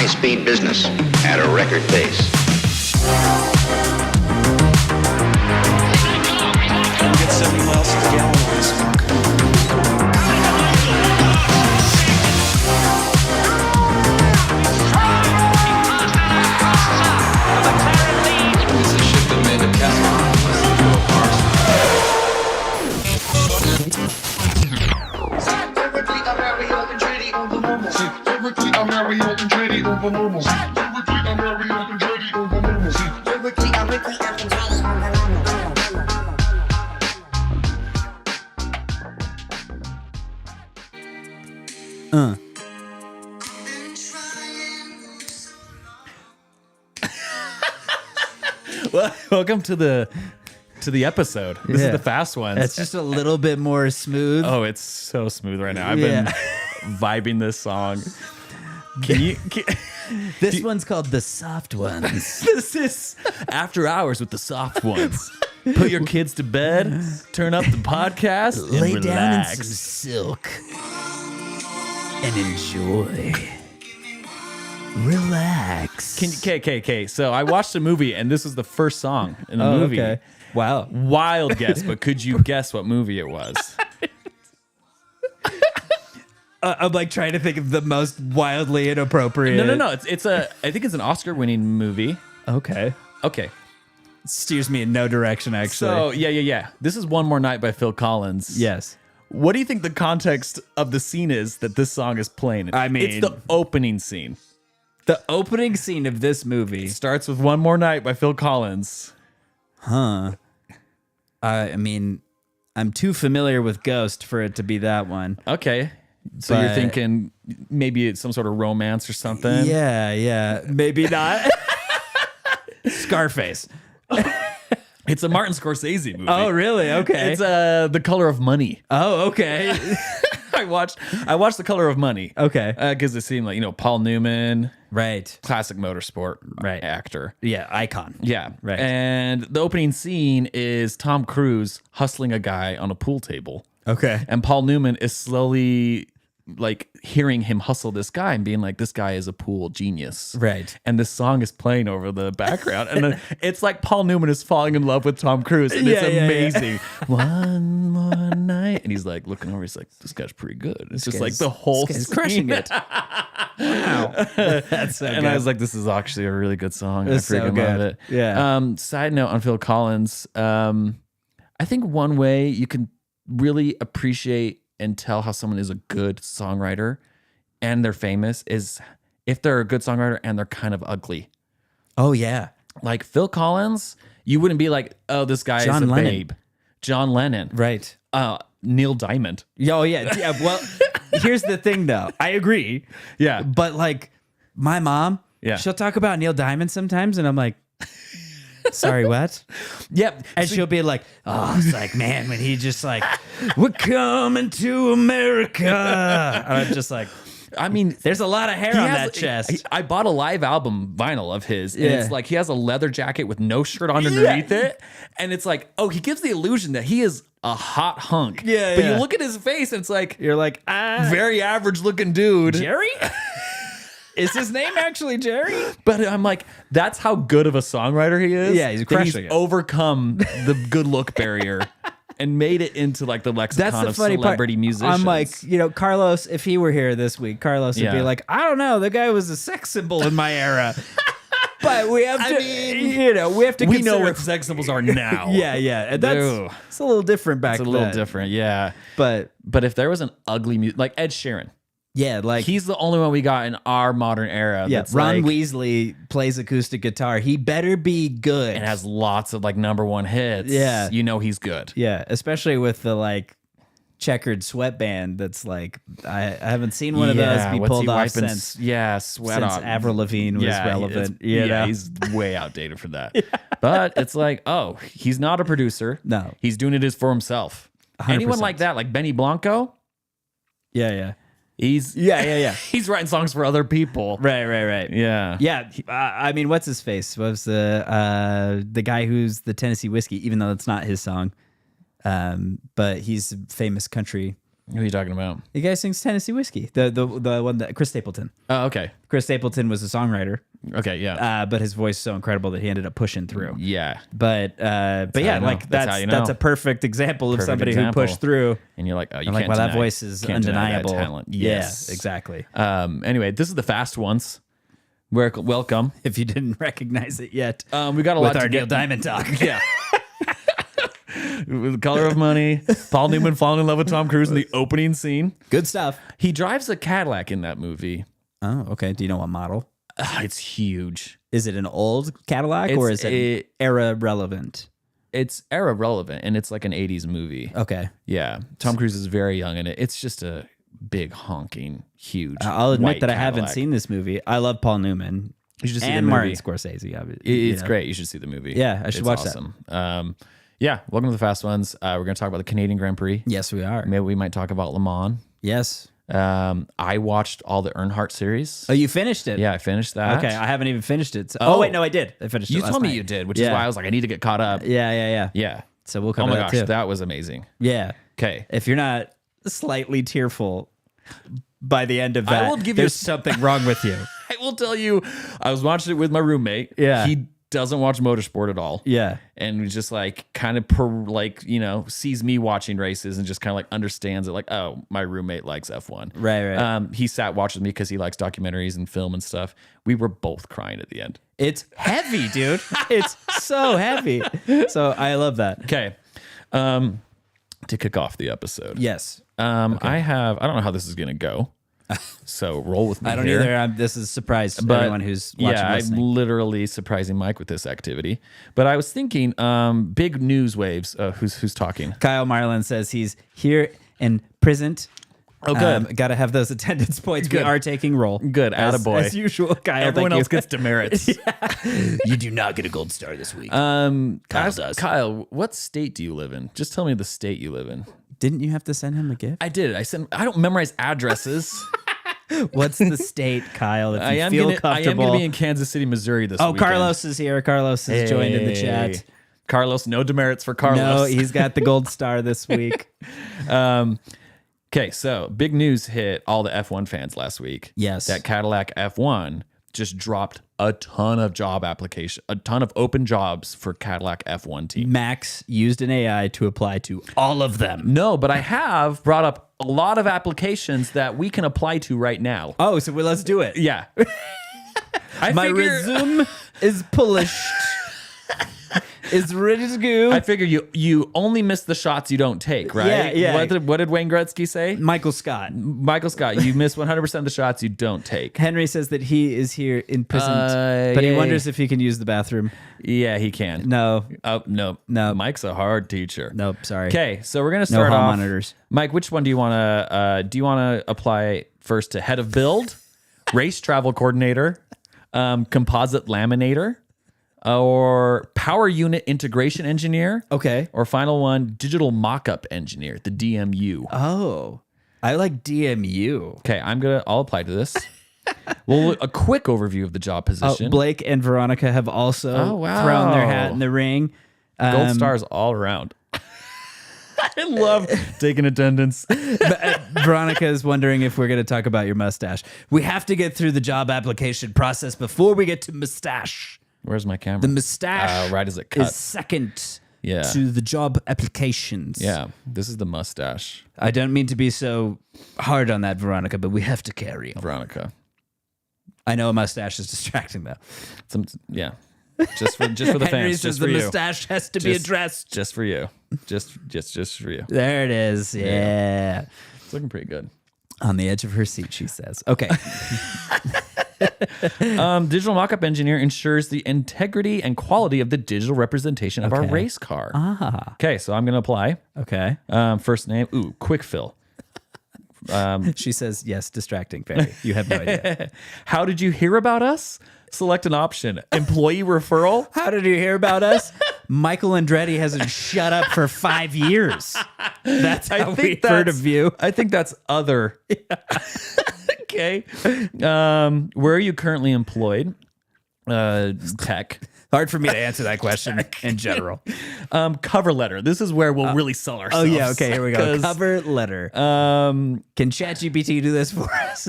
high-speed business at a record pace. You get 70 miles per gallon on this fucker. It's a ship that made the castle. Well, welcome to the episode. This is the fast one. It's just a little bit more smooth. Oh, it's so smooth right now. I've been vibing this song. This one's called The Soft Ones. This is After Hours with the Soft Ones. Put your kids to bed, turn up the podcast, and Lay down in relax. some silk and enjoy. Relax. Okay. So I watched a movie, and this was the first song in the movie. Okay. Wow. Wild guess, but could you guess what movie it was? I'm like trying to think of the most wildly inappropriate. No. I think it's an Oscar-winning movie. Okay. Okay. Steers me in no direction, actually. So yeah. This is One More Night by Phil Collins. Yes. What do you think the context of the scene is that this song is playing? I mean- it's the opening scene. The opening scene of this movie. Starts with One More Night by Phil Collins. Huh. I mean, I'm too familiar with Ghost for it to be that one. Okay. So you're thinking maybe it's some sort of romance or something? Yeah. Maybe not. Scarface. It's a Martin Scorsese movie. Oh, really? Okay. It's The Color of Money. Oh, okay. I watched The Color of Money. Okay. Because it seemed like, Paul Newman, Right. classic motorsport actor. Yeah, icon. Yeah. Right. And the opening scene is Tom Cruise hustling a guy on a pool table. Okay. And Paul Newman is slowly hearing him hustle this guy and being like, this guy is a pool genius. Right. And this song is playing over the background. And then it's like Paul Newman is falling in love with Tom Cruise. And it's amazing. One more night. And he's like looking over. He's like, this guy's pretty good. It's just like the whole This guy's scene. crushing it. Wow. That's so And good. I was like, this is actually a really good song. It's I freaking so good. love it. Yeah. Side note on Phil Collins. I think one way you can really appreciate and tell how someone is a good songwriter and they're famous is if they're a good songwriter and they're kind of ugly. Oh, yeah. Like Phil Collins, you wouldn't be like, oh, this guy John is a Lennon. babe. John Lennon. Right. Neil Diamond. Oh, yeah. Well, here's the thing, though. I agree. Yeah. But like my mom, Yeah. she'll talk about Neil Diamond sometimes, and I'm like, sorry, what? Yep. And she'll be like, oh, it's like, man, when he just like, we're coming to America. And I'm just like, I mean, there's a lot of hair he on has- that chest. I bought a live album vinyl of his, and Yeah. it's like he has a leather jacket with no shirt underneath it, and it's like, oh, he gives the illusion that he is a hot hunk. Yeah, but yeah. you look at his face, and it's like You're like, very average looking dude. Jerry? Is his name actually Jerry? But I'm like, that's how good of a songwriter he is. Yeah, he's that crushing it. overcome the good look barrier and made it into like the lexicon That's the of funny celebrity part. musicians. I'm like, Carlos, if he were here this week, Carlos would Yeah. be like, I don't know, the guy was a sex symbol in my era. But we have to, we have to we consider. know what sex symbols are now. Yeah. And that's Ew. it's a little different back It's then. a little different, yeah. But But if there was an ugly like Ed Sheeran, yeah, like he's the only one we got in our modern era. yeah, that's Ron like, Weasley plays acoustic guitar. He better be good. and has lots of like #1 hits. Yeah. you know he's good. Yeah, especially with the like checkered sweatband. That's like I haven't seen one of those be what's pulled he off wiping since sweat since off. Avril Lavigne was relevant. Yeah, he's way outdated for that. But it's like, oh, he's not a producer. No. He's doing it for himself. 100%. Anyone like that, like Benny Blanco, yeah. he's he's writing songs for other people. Right. Yeah. Yeah, I mean, what's his face? Was the guy who's the Tennessee Whiskey? Even though it's not his song, but he's a famous country Who are you talking about? The guy sings Tennessee Whiskey. The one that Chris Stapleton. Oh, okay. Chris Stapleton was a songwriter, Okay, yeah. but his voice is so incredible that he ended up pushing through. Yeah. But how yeah, you know. like That's how you know. that's a perfect example of Perfect somebody example. who pushed through. And you're like, oh, you I'm can't like, wow, that deny- voice is can't deny that undeniable. talent. Yes. Yeah, exactly. Anyway, this is the fast ones. Welcome. If you didn't recognize it yet, We got a lot with to our Neil get. Diamond talk. Yeah. The Color of Money. Paul Newman falling in love with Tom Cruise in the opening scene. Good stuff. He drives a Cadillac in that movie. Oh, okay. Do you know what model? It's huge. Is it an old Cadillac or is it era relevant? It's era relevant, and it's like an 80s movie. Okay. Yeah. Tom Cruise is very young in it. It's just a big, honking, huge. I'll admit white that I haven't Cadillac. seen this movie. I love Paul Newman You should see and the Martin movie. Scorsese. Obviously. It's great. You should see the movie. Yeah, I should It's watch that. awesome. Yeah, welcome to the fast ones. We're going to talk about the Canadian Grand Prix. Yes, we are. Maybe we might talk about Le Mans. Yes. I watched all the Earnhardt series. Oh, you finished it? Yeah, I finished that. Okay, I haven't even finished it. So, Oh. wait, no, I did. I finished it. You last told me night. you did, which is Yeah. why I was like, I need to get caught up. Yeah. Yeah. So we'll Oh cover my that gosh, too. that was amazing. Yeah. Okay. If you're not slightly tearful by the end of that, I will give you there's something wrong with you. I will tell you, I was watching it with my roommate. Yeah. He doesn't watch motorsport at all. Yeah. And he's just like kind of sees me watching races and just kind of like understands it. Like, oh, my roommate likes F1. Right. He sat watching me because he likes documentaries and film and stuff. We were both crying at the end. It's heavy, dude. It's so heavy. So I love that. Okay. To kick off the episode. Yes. I don't know how this is going to go. So roll with me. I don't here. either. This is a surprise to everyone who's watching. Yeah, I'm listening. literally surprising Mike with this activity. But I was thinking, big news waves. Who's talking? Kyle Marlin says he's here and present. Oh, good. Got to have those attendance points. We Good. are taking roll. Good, attaboy. As usual, Kyle. Everyone thank else you. gets demerits. You do not get a gold star this week. Kyle does. Kyle, what state do you live in? Just tell me the state you live in. Didn't you have to send him a gift? I did. I don't memorize addresses. What's the state, Kyle? If you I am feel gonna comfortable. be in Kansas City, Missouri this Oh, weekend. Carlos is here. Carlos has joined in the Hey. chat. Carlos, no demerits for Carlos. No, he's got the gold star this week. Okay, so big news hit all the F1 fans last week. Yes. That Cadillac F1 just dropped a ton of a ton of open jobs for Cadillac F1 team. Max used an AI to apply to all of them. No, but I have brought up a lot of applications that we can apply to right now. Oh, so let's do it. Yeah. My resume is polished. Is ready to go. I figure you only miss the shots you don't take, right? Yeah. What did Wayne Gretzky say? Michael Scott. Michael Scott, you miss 100% of the shots you don't take. Henry says that he is here in prison, but he yay. wonders if he can use the bathroom. Yeah, he can. No, Oh, no. No. Mike's a hard teacher. nope, sorry. Okay, so we're gonna No start hall off. monitors. Mike, which one do you wanna apply first to head of build, race travel coordinator, composite laminator, or power unit integration engineer? Okay. Or final one, digital mock-up engineer, the DMU. Oh, I like DMU. Okay, I'll apply to this. Well, a quick overview of the job position. Blake and Veronica have also wow. thrown their hat in the ring. Gold stars all around. I love taking attendance. Veronica is wondering if we're going to talk about your mustache. We have to get through the job application process before we get to mustache. Where's my camera? The mustache right as it cuts. is second Yeah. to the job applications. Yeah, this is the mustache, I don't mean to be so hard on that, Veronica, but we have to carry on. Veronica. I know a mustache is distracting, though. Yeah, just for the Henry fans, says just for the you, mustache has to be addressed. just for you, just for you. There it is. Yeah. It's looking pretty good. On the edge of her seat, she says. Okay. Digital mock-up engineer ensures the integrity and quality of the digital representation of our Okay. race car. Ah. Okay, so I'm gonna apply. Okay. First name, quick fill. She says, yes, distracting. Very. You have no idea. How did you hear about us? Select an option. Employee referral. How did you hear about us? Michael Andretti hasn't shut up for 5 years. That's how we heard of you. I think that's other. Okay. Where are you currently employed? Tech. Hard for me to answer that question in general. Cover letter. This is where we'll really sell Oh ourselves. yeah, okay, here we go. 'Cause, Cover letter. Can ChatGPT do this for us?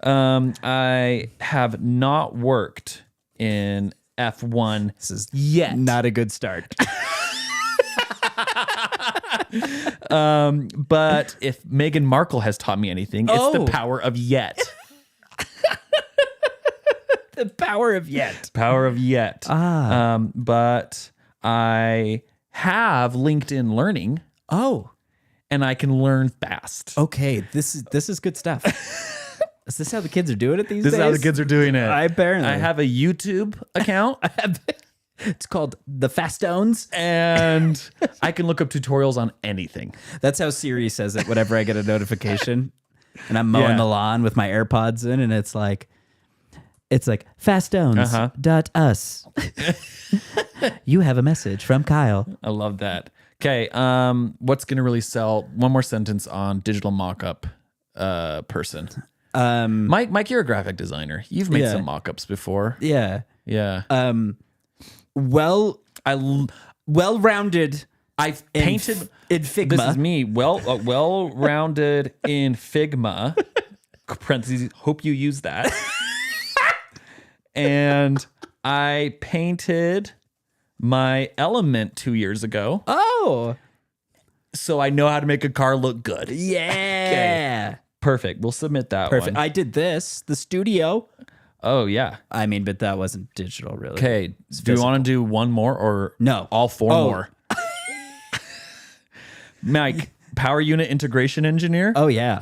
I have not worked in F1 yet. Not a good start. But if Meghan Markle has taught me anything, it's the power of yet. The power of yet. Power of yet. But I have LinkedIn Learning, Oh, and I can learn fast. okay. This is good stuff. Is this how the kids are doing it these This days? is how the kids are doing it. Apparently. I have a YouTube account, It's called the Fastones. and I can look up tutorials on anything. That's how Siri says it whenever I get a notification and I'm mowing Yeah. the lawn with my AirPods in, and it's like fastones.us. You have a message from Kyle. I love that. Okay, what's gonna really sell? One more sentence on digital mock-up person. Mike, you're a graphic designer. You've made Yeah. some mock-ups before. Yeah. Yeah. Well-rounded. I've painted in Figma. This is me. Well-rounded in Figma. Parentheses. Hope you use that. And I painted my Element 2 years ago, Oh, so I know how to make a car look good. yeah. Perfect. We'll submit that Perfect. one. I did this, the studio. Oh yeah. I mean, but that wasn't digital, really. Okay. Do you want to do one more or No. all four Oh. more? Mike, power unit integration engineer. Oh, yeah.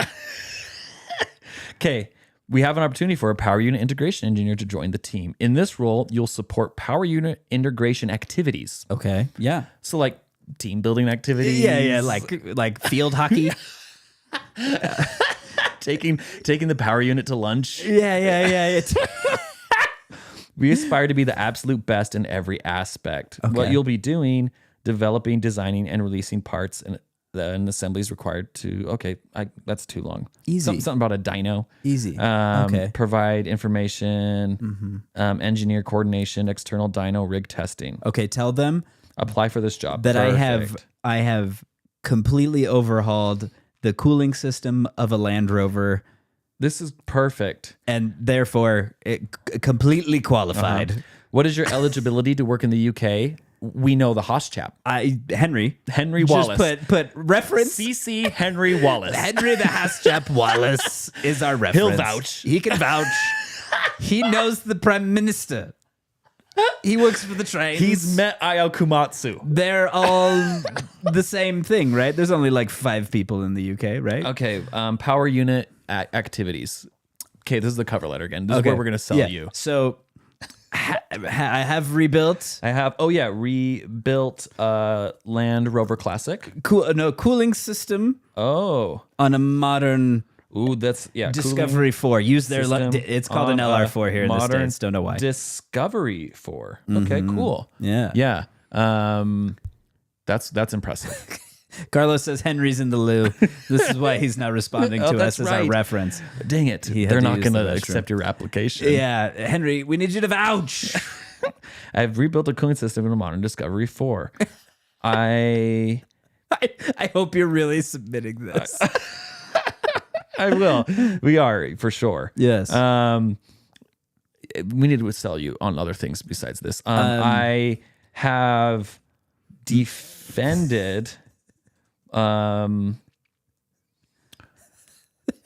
Okay. We have an opportunity for a power unit integration engineer to join the team. In this role, you'll support power unit integration activities. Okay. Yeah. So like team building activities. Yeah. Like field hockey. taking the power unit to lunch. Yeah. We aspire to be the absolute best in every aspect. What Okay. you'll be doing, developing, designing, and releasing parts and assemblies required to. Okay, that's too long. Easy. Something about a dyno. Easy. Okay. Provide information, engineer coordination, external dyno rig testing. Okay. Tell them Apply for this job. that Perfect. I have completely overhauled the cooling system of a Land Rover, This is perfect. and therefore completely qualified. What is your eligibility to work in the UK? We know the Haas chap. Henry Wallace. Just put reference. CC Henry Wallace. Henry the Haas-Chap Wallace is our reference. He'll vouch. He can vouch. He knows the Prime Minister. He works for the trains. He's met Ayo Kumatsu. They're all the same thing, right? There's only like 5 people in the UK, right? Okay, power unit activities. Okay, this is the cover letter again. This is where we're going to sell you. So I have rebuilt I have, rebuilt Land Rover Classic. cooling system Oh. on a modern Ooh, that's, Discovery 4. Use their system it's called an on LR4 here in the modern States. Don't know why. Discovery 4. Okay, cool. Yeah. Yeah. That's impressive. Carlos says Henry's in the loo. This is why he's not responding to that's us as our right. reference. Dang it. He had They're to not use going the to restroom. accept your application. Yeah, Henry, we need you to vouch. I've rebuilt a cooling system in a modern Discovery 4. I hope you're really submitting this. will. We are, for sure. Yes. We need to sell you on other things besides this. I have defended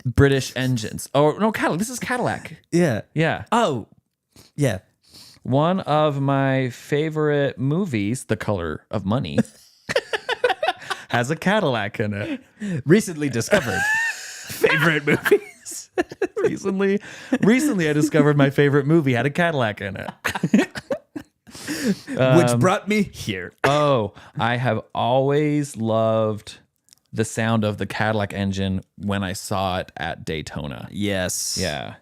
British engines. Oh, no, Cadillac. This is Cadillac. Yeah. Yeah. Oh, yeah. One of my favorite movies, The Color of Money, has a Cadillac in it. Recently discovered. Favorite movies. Recently, I discovered my favorite movie had a Cadillac in it. Which brought me here. Oh, I have always loved the sound of the Cadillac engine when I saw it at Daytona. Yes. Yeah.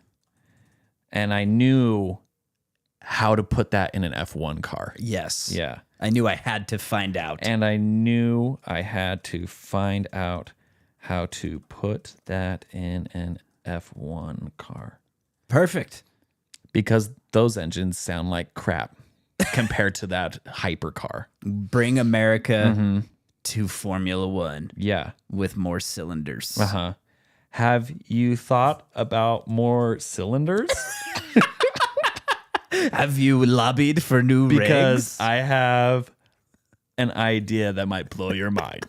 And I knew how to put that in an F1 car. Yes. Yeah. I knew I had to find out. And I knew I had to find out how to put that in an F1 car. Perfect. because those engines sound like crap compared to that hypercar. Bring America to Formula One Yeah. with more cylinders. Uh-huh. Have you thought about more cylinders? Have you lobbied for new Because rigs? I have an idea that might blow your mind.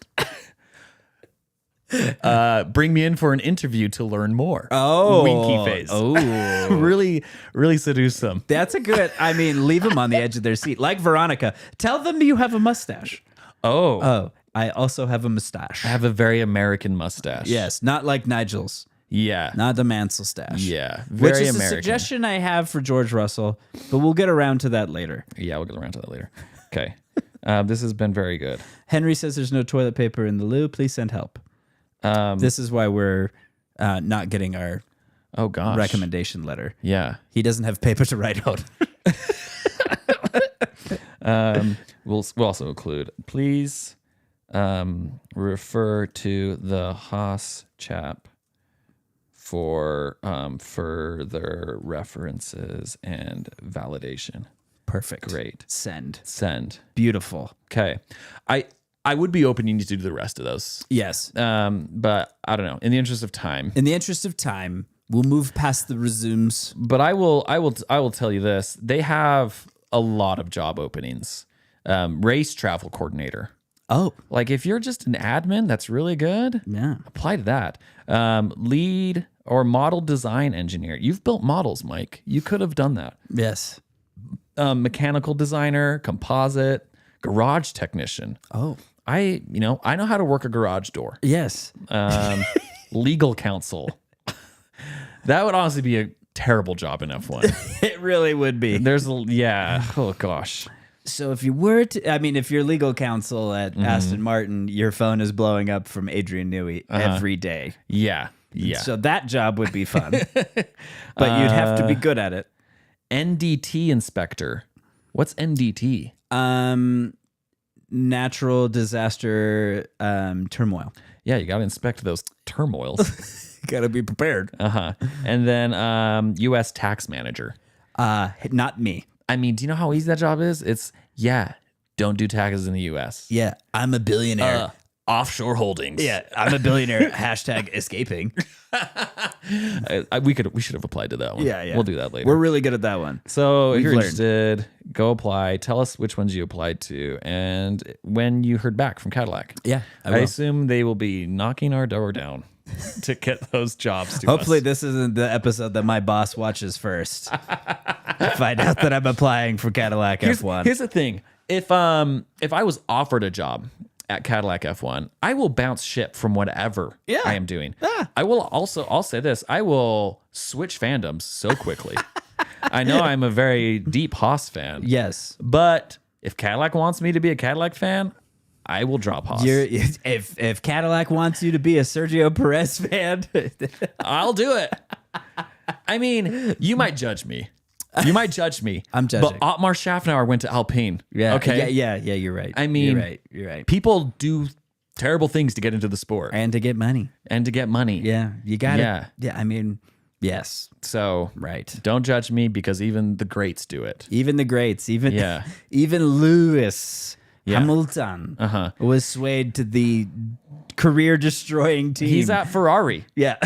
Bring me in for an interview to learn more. Oh. Winky face. Oh. Really, really seduce them. That's a good, I mean, leave them on the edge of their seat. Like Veronica. Tell them you have a mustache. Oh, Oh, I also have a mustache. I have a very American mustache. Yes, not like Nigel's. Yeah. Not the Mansell stash. Yeah. Which Very is American. a suggestion I have for George Russell, but we'll get around to that later. Yeah, we'll get around to that later. Okay. This has been very good. Henry says there's no toilet paper in the loo. Please send help. This is why we're not getting our Oh, gosh. recommendation letter. Yeah. He doesn't have paper to write out. We'll also include, please refer to the Haas chap for further references and validation. Perfect. Great. Send. Beautiful. Okay. I would be opening to do the rest of those. Yes. But I don't know. In the interest of time. In the interest of time, we'll move past the resumes. But I will tell you this. They have a lot of job openings. Race travel coordinator. Oh, Like if you're just an admin that's really good, yeah. apply to that. Lead or model design engineer. You've built models, Mike. You could have done that. Yes. Mechanical designer, composite, garage technician. Oh, I know how to work a garage door. yes. Legal counsel. That would honestly be a terrible job in F1. It really would be. Oh gosh. So if you were to, I mean, if you're legal counsel at Aston Martin, your phone is blowing up from Adrian Newey every day. Yeah. So that job would be fun, but you'd have to be good at it. NDT inspector. What's NDT? Natural disaster turmoil. Yeah, you got to inspect those turmoils. Got to be prepared. And then U.S. tax manager. Not me. I mean, do you know how easy that job is? It's, don't do taxes in the U.S. Yeah, I'm a billionaire. Offshore holdings. Yeah, I'm a billionaire. Hashtag escaping. We should have applied to that one. Yeah. We'll do that later. We're really good at that one. So if We've you're learned. interested, go apply. Tell us which ones you applied to and when you heard back from Cadillac. Yeah, I I will. assume they will be knocking our door down to get those jobs to Hopefully us. this isn't the episode that my boss watches first. Find out that I'm applying for Cadillac F1. Here's the thing. If I was offered a job at Cadillac F1, I will bounce ship from whatever I am doing. I'll say this, I will switch fandoms so quickly. I know I'm a very deep Haas fan. Yes. But if Cadillac wants me to be a Cadillac fan, I will drop Haas. If Cadillac wants you to be a Sergio Perez fan, I'll do it. I mean, you might judge me. I'm judging. But Otmar Schaffner went to Alpine. yeah, Okay. yeah, you're right. I mean, you're right. People do terrible things to get into the sport And to get money. and to get money. Yeah, you got Yeah. it. Yeah, I mean, yes, So right. don't judge me because even the greats do it. Even the greats, even Yeah. even Lewis Yeah. Hamilton was swayed to the career-destroying team. He's at Ferrari. yeah.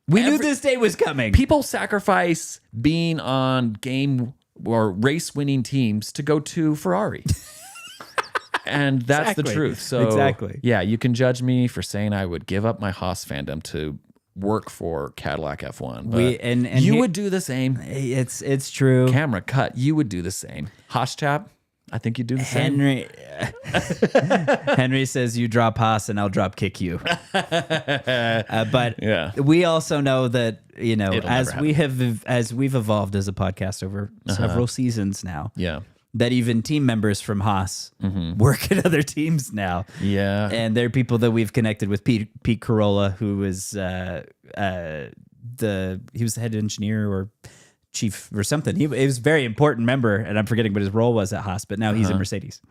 We knew this day was coming. People sacrifice being on game or race winning teams to go to Ferrari. And that's the Exactly. truth. So Exactly. yeah, you can judge me for saying I would give up my Haas fandom to work for Cadillac F1. But and you he- would do the same. It's true. Camera cut. You would do the same. Haas chap, I think you'd do the same. Henry says you drop Haas and I'll drop kick you. But Yeah. we also know that It'll as never we've evolved as a podcast over several seasons now. Yeah. That even team members from Haas work at other teams now. Yeah. And they're people that we've connected with. Pete Corolla, who was he was the head engineer or chief or something. He was a very important member, and I'm forgetting what his role was at Haas, but now he's in Mercedes.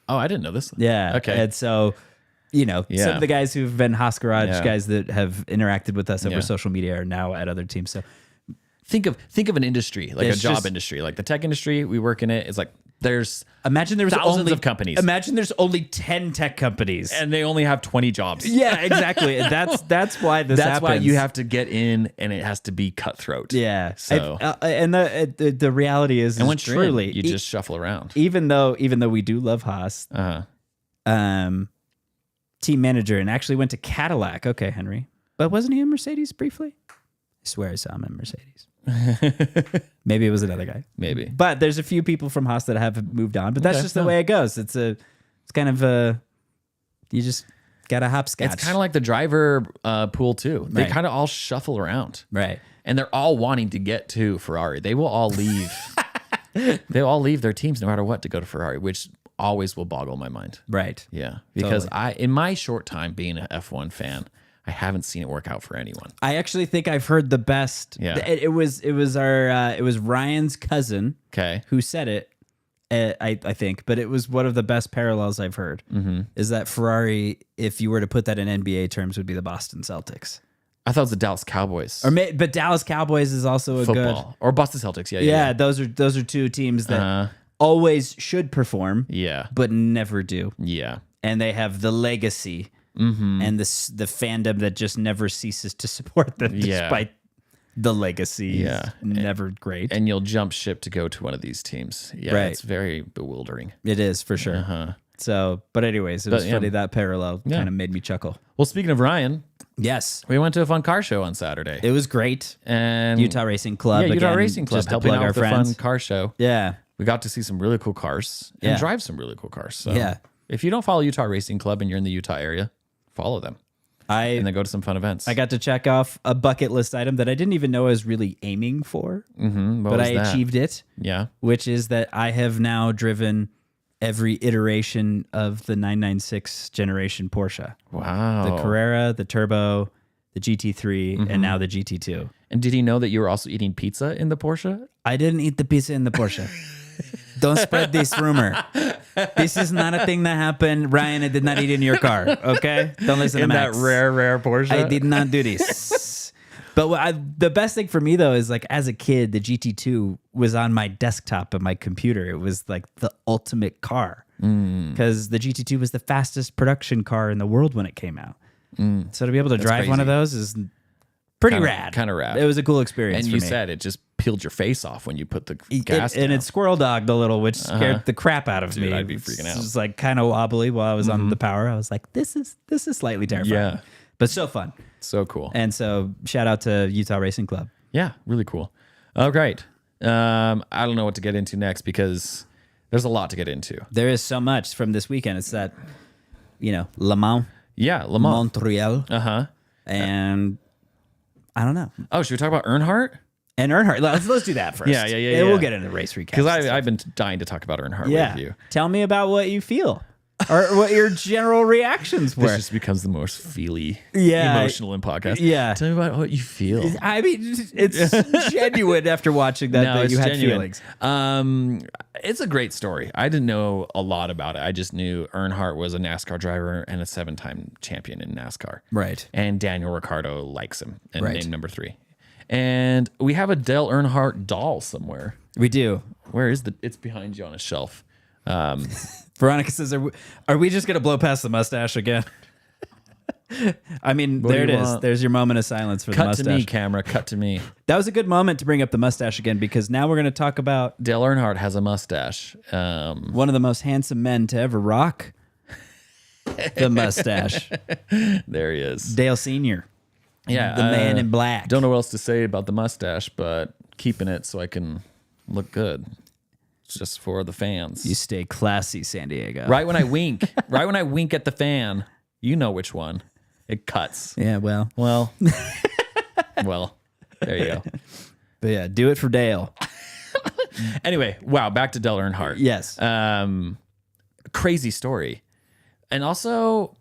Oh, I didn't know this. Yeah. Okay. And so, some Yeah. of the guys who've been Haas Garage Yeah. guys that have interacted with us over Yeah. social media are now at other teams. So think of an industry, like It's a job just- industry, like the tech industry. We work in it. It's like there's Imagine there's thousands only of companies. Imagine there's only 10 tech companies. and they only have 20 jobs. Yeah, exactly. That's why this That's happens. why you have to get in, and it has to be cutthroat. Yeah. So And the reality is, and once you're in, truly, you just shuffle around. even though we do love Haas, team manager, and actually went to Cadillac. Okay, Henry, but wasn't he in Mercedes briefly? I swear I saw him in Mercedes. Maybe it was another guy. Maybe. But there's a few people from Haas that have moved on. But that's Okay, just the no. way it goes. It's kind of you just gotta hopscotch. It's kind of like the driver pool too. They Right. kind of all shuffle around, right. and they're all wanting to get to Ferrari. They will all leave. They all leave their teams no matter what to go to Ferrari, which always will boggle my mind. Right. Yeah, because in my short time being an F1 fan, I haven't seen it work out for anyone. I actually think I've heard the best. Yeah. It was Ryan's cousin Okay. who said it. I think, but it was one of the best parallels I've heard. Mm-hmm. Is that Ferrari, if you were to put that in NBA terms, would be the Boston Celtics, I thought it was the Dallas Cowboys. but Dallas Cowboys is also a football or Boston Celtics. Yeah. Yeah, those are two teams that always should perform, Yeah. but never do, Yeah. and they have the legacy and the fandom that just never ceases to support them, Yeah. despite the legacy. Yeah. Never great. And you'll jump ship to go to one of these teams. Yeah. Right. It's very bewildering. It is for sure. So, but anyways, it was But, funny yeah. that parallel Yeah. kind of made me chuckle. Well, speaking of Ryan, Yes, we went to a fun car show on Saturday. it was great. And Utah Racing Club. Yeah, Utah again, Racing Club just to helping plug out our with the friends. fun car show. Yeah, We got to see some really cool cars and Yeah. drive some really cool cars. So Yeah. if you don't follow Utah Racing Club and you're in the Utah area, follow them and then go to some fun events. I got to check off a bucket list item that I didn't even know I was really aiming for, What but was I that? achieved it, Yeah. which is that I have now driven every iteration of the 996 generation Porsche. Wow. The Carrera, the Turbo, the GT3, and now the GT2. And did he know that you were also eating pizza in the Porsche? I didn't eat the pizza in the Porsche. Don't spread this rumor. This is not a thing that happened. Ryan, I did not eat in your car, okay? Don't listen to Max. rare Porsche? I did not do this. But the best thing for me, though, is like as a kid, the GT2 was on my desktop of my computer. It was like the ultimate car because the GT2 was the fastest production car in the world when it came out. So to be able to drive one of crazy. those is pretty Kinda- rad. kinda rad. It was a cool experience And for you me. said it just peeled your face off when you put the gas down. And it squirrel dogged a little, which scared the crap out of me. I'd be freaking out. It was like kind of wobbly while I was on the power. I was like, this is slightly terrifying. Yeah. But so fun. So cool. And so shout out to Utah Racing Club. Yeah, really cool. Oh, great. I don't know what to get into next because there's a lot to get into. There is so much from this weekend. It's that, Le Mans, Yeah, Le Mans. Montreal, Uh-huh. and I don't know. Oh, should we talk about Earnhardt? And Earnhart. Let's do that first. Yeah. And we'll get into race recaps. Because and stuff. I've been dying to talk about Earnhardt yeah. with you. Tell me about what you feel or what your general reactions were. This just becomes the most feely, Yeah. emotional in podcast. Yeah. Tell me about what you feel. I mean, it's genuine after watching that it's you had genuine. feelings. It's a great story. I didn't know a lot about it. I just knew Earnhardt was a NASCAR driver and a 7-time champion in NASCAR. Right. And Daniel Ricciardo likes him and Right. named number 3. And we have a Dale Earnhardt doll somewhere. We do. Where is it's behind you on a shelf. Veronica says, are we just going to blow past the mustache again? I mean, What there it do you is. want? There's your moment of silence for the Cut mustache. to me, camera. Cut to me. That was a good moment to bring up the mustache again because now we're going to talk about Dale Earnhardt has a mustache. one of the most handsome men to ever rock the mustache. There he is. Dale Sr. Yeah, The man in black. Don't know what else to say about the mustache, but keeping it so I can look good. It's just for the fans. You stay classy, San Diego. Right when I wink, right when I wink at the fan, you know which one. It cuts. Yeah, well. Well, well, there you go. But yeah, do it for Dale. Anyway, wow, back to Dale Earnhardt. Yes. Crazy story. And also,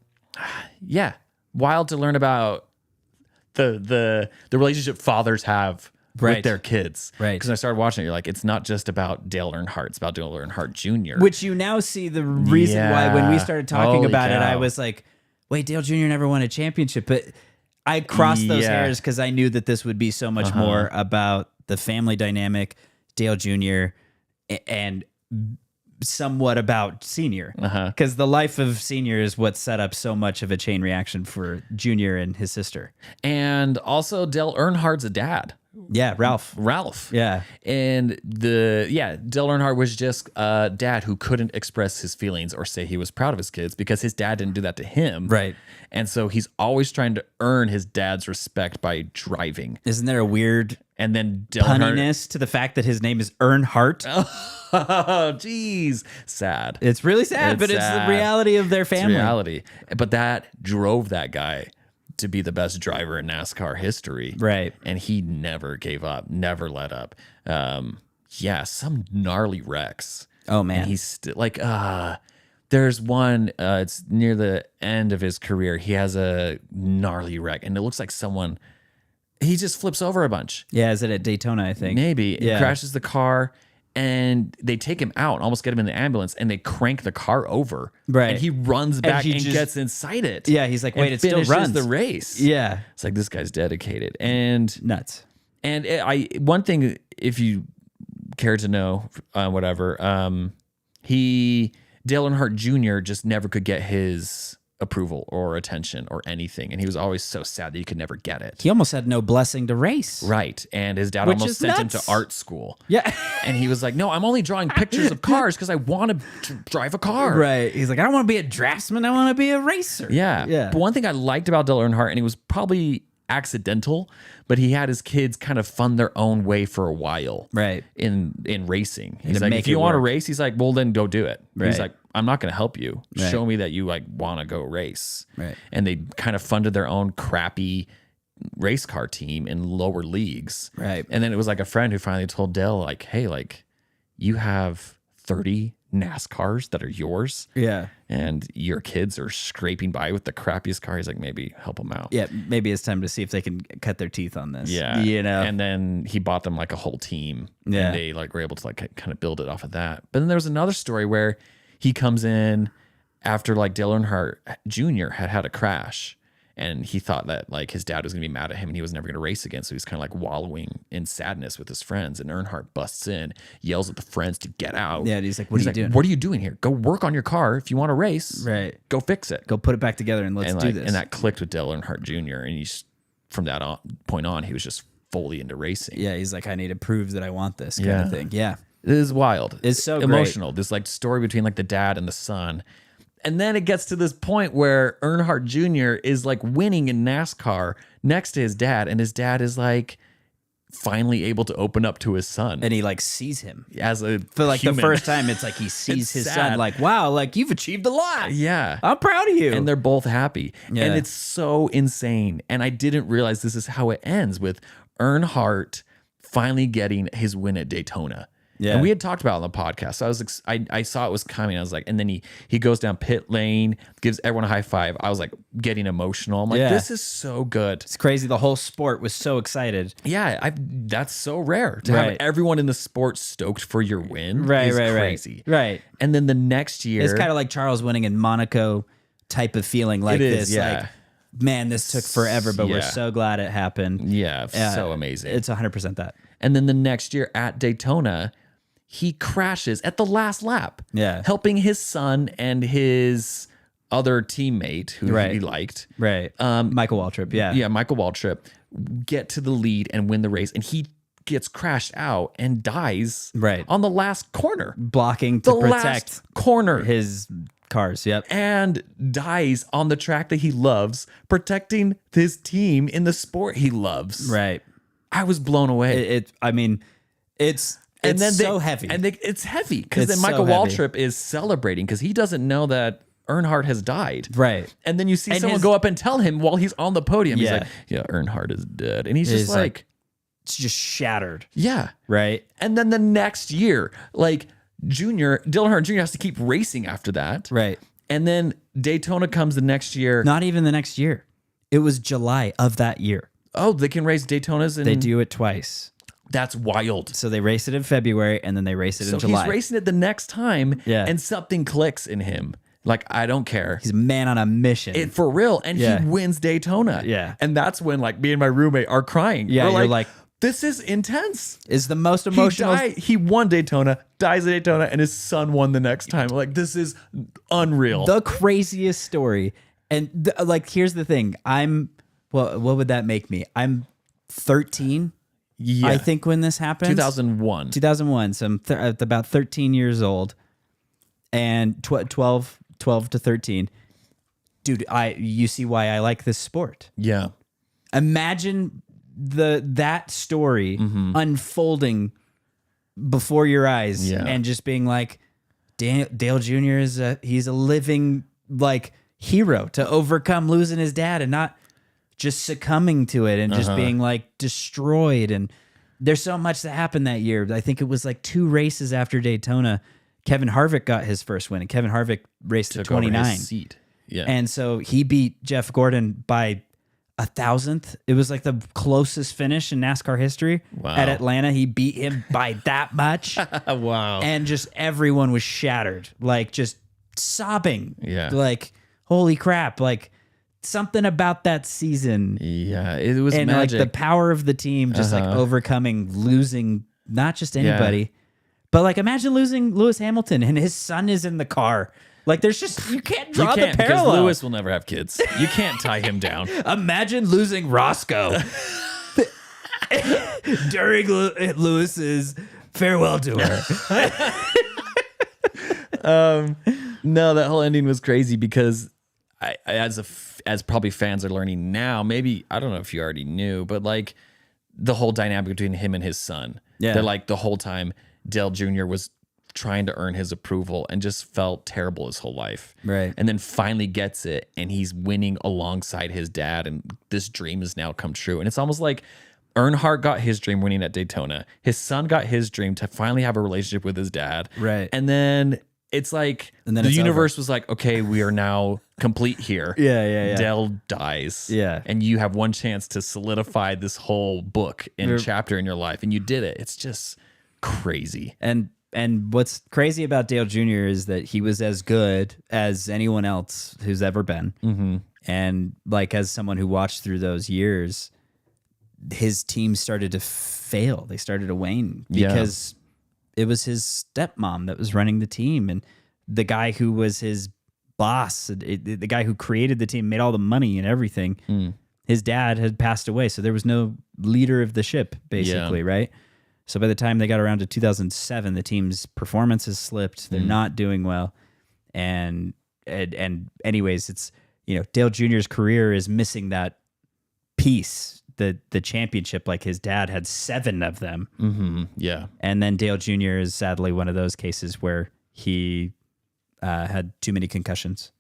yeah, wild to learn about the relationship fathers have Right. with their kids. Right. Because I started watching it, you're like, it's not just about Dale Earnhardt, it's about Dale Earnhardt Jr. Which you now see the reason why when we started talking Holy about it, cow. I was like, wait, Dale Jr. never won a championship. But I crossed those Yeah. hairs because I knew that this would be so much more about the family dynamic, Dale Jr., and somewhat about Senior. Because the life of Senior is what set up so much of a chain reaction for Junior and his sister. And also Dale Earnhardt's a dad. Yeah, Ralph. Yeah. And Dale Earnhardt was just a dad who couldn't express his feelings or say he was proud of his kids because his dad didn't do that to him. Right. And so he's always trying to earn his dad's respect by driving. Isn't there a weird And then Dale Earnhardt. punniness to the fact that his name is Earnhardt? Oh, geez. Sad. It's really sad, but it's sad. the reality of their It's family. reality. But that drove that guy to be the best driver in NASCAR history. Right. And he never gave up, never let up. Some gnarly wrecks. Oh, man. And he's still like, there's one, it's near the end of his career. He has a gnarly wreck and it looks like he just flips over a bunch. Yeah, is it at Daytona, I think? Maybe. Yeah. It crashes the car and they take him out, almost get him in the ambulance, and they crank the car over. Right. And he runs back he and just- gets inside it. Yeah, he's like, wait, and it still finishes runs. the race. Yeah. It's like, this guy's dedicated. And Nuts. one thing, if you care to know, whatever, Dale Earnhardt Jr. just never could get his approval or attention or anything. And he was always so sad that he could never get it. He almost had no blessing to race. Right. And his dad Which almost is sent him nuts. to art school. Yeah. And he was like, no, I'm only drawing pictures of cars because I want to drive a car. Right. He's like, I don't want to be a draftsman. I want to be a racer. Yeah. Yeah. But one thing I liked about Dale Earnhardt, and it was probably accidental, but he had his kids kind of fund their own way for a while. Right. In racing. He's to like, make if you it want to work. race, he's like, well, then go do it. Right. He's like, I'm not going to help you. Right. Show me that you like want to go race. Right. And they kind of funded their own crappy race car team in lower leagues. Right. And then it was like a friend who finally told Dale, like, hey, like, you have 30 NASCARs that are yours. Yeah. And your kids are scraping by with the crappiest car. He's like, maybe help them out. Yeah. Maybe it's time to see if they can cut their teeth on this. Yeah. You know? And then he bought them like a whole team. Yeah. And they like were able to like kind of build it off of that. But then there was another story where he comes in after like Dale Earnhardt Jr. had a crash. And he thought that like his dad was gonna be mad at him and he was never gonna race again. So he's kind of like wallowing in sadness with his friends. And Earnhardt busts in, yells at the friends to get out. Yeah, and he's like, what are you doing? What are you doing here? Go work on your car. If you want to race, Right. go fix it. Go put it back together and let's and do like, this. and that clicked with Dale Earnhardt Jr. And he's from that point on, he was just fully into racing. Yeah, he's like, I need to prove that I want this kind of thing. Yeah. It is wild. It's so emotional. This like story between like the dad and the son. And then it gets to this point where Earnhardt Jr. is like winning in NASCAR next to his dad. And his dad is like finally able to open up to his son. And he like sees him. As a For like human. the first time, it's like he sees It's his sad. son like, wow, like you've achieved a lot. Yeah. I'm proud of you. And they're both happy. Yeah. And it's so insane. And I didn't realize this is how it ends with Earnhardt finally getting his win at Daytona. Yeah. And we had talked about it on the podcast. So I was I saw it was coming. I was like, and then he goes down pit lane, gives everyone a high five. I was like getting emotional. I'm like, Yeah. this is so good. It's crazy. The whole sport was so excited. Yeah, that's so rare to have Right. everyone in the sport stoked for your win. Right, is right, crazy. Right. And then the next year, It's kind of like Charles winning in Monaco type of feeling like It is, this. yeah. Like, man, this took forever, but we're Yeah. so glad it happened. yeah, so amazing. It's 100% that. And then the next year at Daytona, he crashes at the last lap. Yeah. Helping his son and his other teammate who Right. he liked. Right. Michael Waltrip. Yeah. Yeah, Michael Waltrip, get to the lead and win the race. And he gets crashed out and dies Right. on the last corner. Blocking to The protect last corner. his cars. Yep. And dies on the track that he loves, protecting his team in the sport he loves. Right. I was blown away. I mean, it's so heavy. And it's heavy because It's then Michael so heavy. Waltrip is celebrating because he doesn't know that Earnhardt has died. Right. And then you see And someone his- go up and tell him while he's on the podium. Yeah. He's like, yeah, Earnhardt is dead. And he's He's just like, it's just shattered. yeah. Right. And then the next year, like Dale Earnhardt Jr. has to keep racing after that. Right. And then Daytona comes the next year. Not even the next year. It was July of that year. Oh, they can race Daytonas and They do it twice. That's wild. So they race it in February and then they race it So in July. he's racing it the next time, Yeah. and something clicks in him. Like, I don't care. He's a man on a mission. It for real, and Yeah. he wins Daytona. Yeah. And that's when like me and my roommate are crying. Yeah, We're you're like, this is intense. Is the most emotional. He won Daytona, dies at Daytona, and his son won the next time. Like, this is unreal. The craziest story. And like, here's the thing. What would that make me? I'm 13. Yeah. I think when this happened. 2001. 2001. So I'm about 13 years old, and 12 to 13. Dude, you see why I like this sport. Yeah. Imagine that story unfolding before your eyes, and just being like, Dale Jr. he's a living like hero to overcome losing his dad and not just succumbing to it and just being like destroyed. And there's so much that happened that year. I think it was like 2 races after Daytona, Kevin Harvick got his first win, and Kevin Harvick raced to 29. Over his seat. Yeah. And so he beat Jeff Gordon by 1,000th. It was like the closest finish in NASCAR history. Wow. At Atlanta. He beat him by that much. Wow. And just everyone was shattered, like just sobbing. Yeah. Like, holy crap. Like, something about that season. Yeah. It was And magic. like the power of the team just like overcoming, losing not just anybody, but like imagine losing Lewis Hamilton and his son is in the car. Like, there's just, you can't draw the because parallel. Lewis will never have kids. You can't tie him down. Imagine losing Roscoe during Lewis's farewell tour. No, that whole ending was crazy because as probably fans are learning now, maybe, I don't know if you already knew, but like the whole dynamic between him and his son. Yeah. They're like the whole time Dale Jr. was trying to earn his approval and just felt terrible his whole life. Right. And then finally gets it and he's winning alongside his dad and this dream has now come true. And it's almost like Earnhardt got his dream winning at Daytona. His son got his dream to finally have a relationship with his dad. Right. And then it's like And then the it's universe was like, okay, we are now complete here. Yeah. Dale dies. Yeah. And you have one chance to solidify this whole book and chapter in your life. And you did it. It's just crazy. And what's crazy about Dale Jr. is that he was as good as anyone else who's ever been. Mm-hmm. And like, as someone who watched through those years, his team started to fail. They started to wane because it was his stepmom that was running the team. And the guy who was his boss, the guy who created the team, made all the money and everything. His dad had passed away. So there was no leader of the ship, basically, right? So by the time they got around to 2007, the team's performance has slipped. They're not doing well. And anyways, it's, Dale Jr.'s career is missing that piece, the championship. Like, his dad had 7 of them. Mm-hmm. Yeah. And then Dale Jr. is sadly one of those cases where he had too many concussions.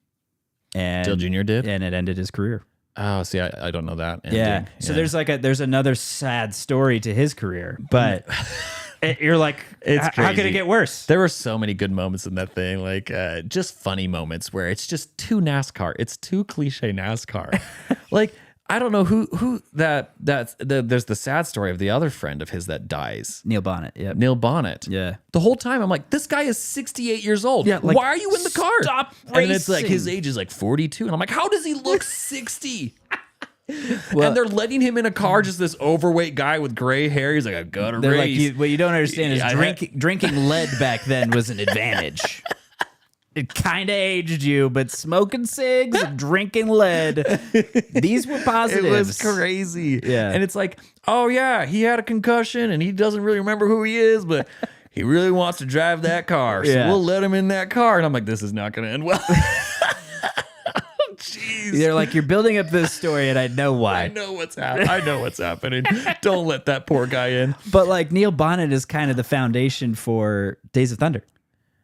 And Dale Jr. did? And it ended his career. Oh, see, I don't know that. Yeah. ending. So there's another sad story to his career, but you're like, It's how could it crazy. get worse? There were so many good moments in that thing, like just funny moments where it's just too NASCAR. It's too cliche NASCAR. Like, I don't know who there's the sad story of the other friend of his that dies. Neil Bonnet. Yep. Neil Bonnet. Yeah. The whole time I'm like, this guy is 68 years old. Yeah, like, why are you in the car? stop And it's like racing. his age is like 42. And I'm like, how does he look 60? Well, and they're letting him in a car, just this overweight guy with gray hair. He's like, I gotta they're race. like, what you don't understand is I had- drinking lead back then was an advantage. It kind of aged you, but smoking cigs and drinking lead, these were positives. It was crazy. Yeah. And it's like, oh yeah, he had a concussion and he doesn't really remember who he is, but he really wants to drive that car. So Yeah. we'll let him in that car. And I'm like, this is not going to end well. Jeez. They're like, you're building up this story, and I know why. I know what's happening. Don't let that poor guy in. But like, Neil Bonnet is kind of the foundation for Days of Thunder.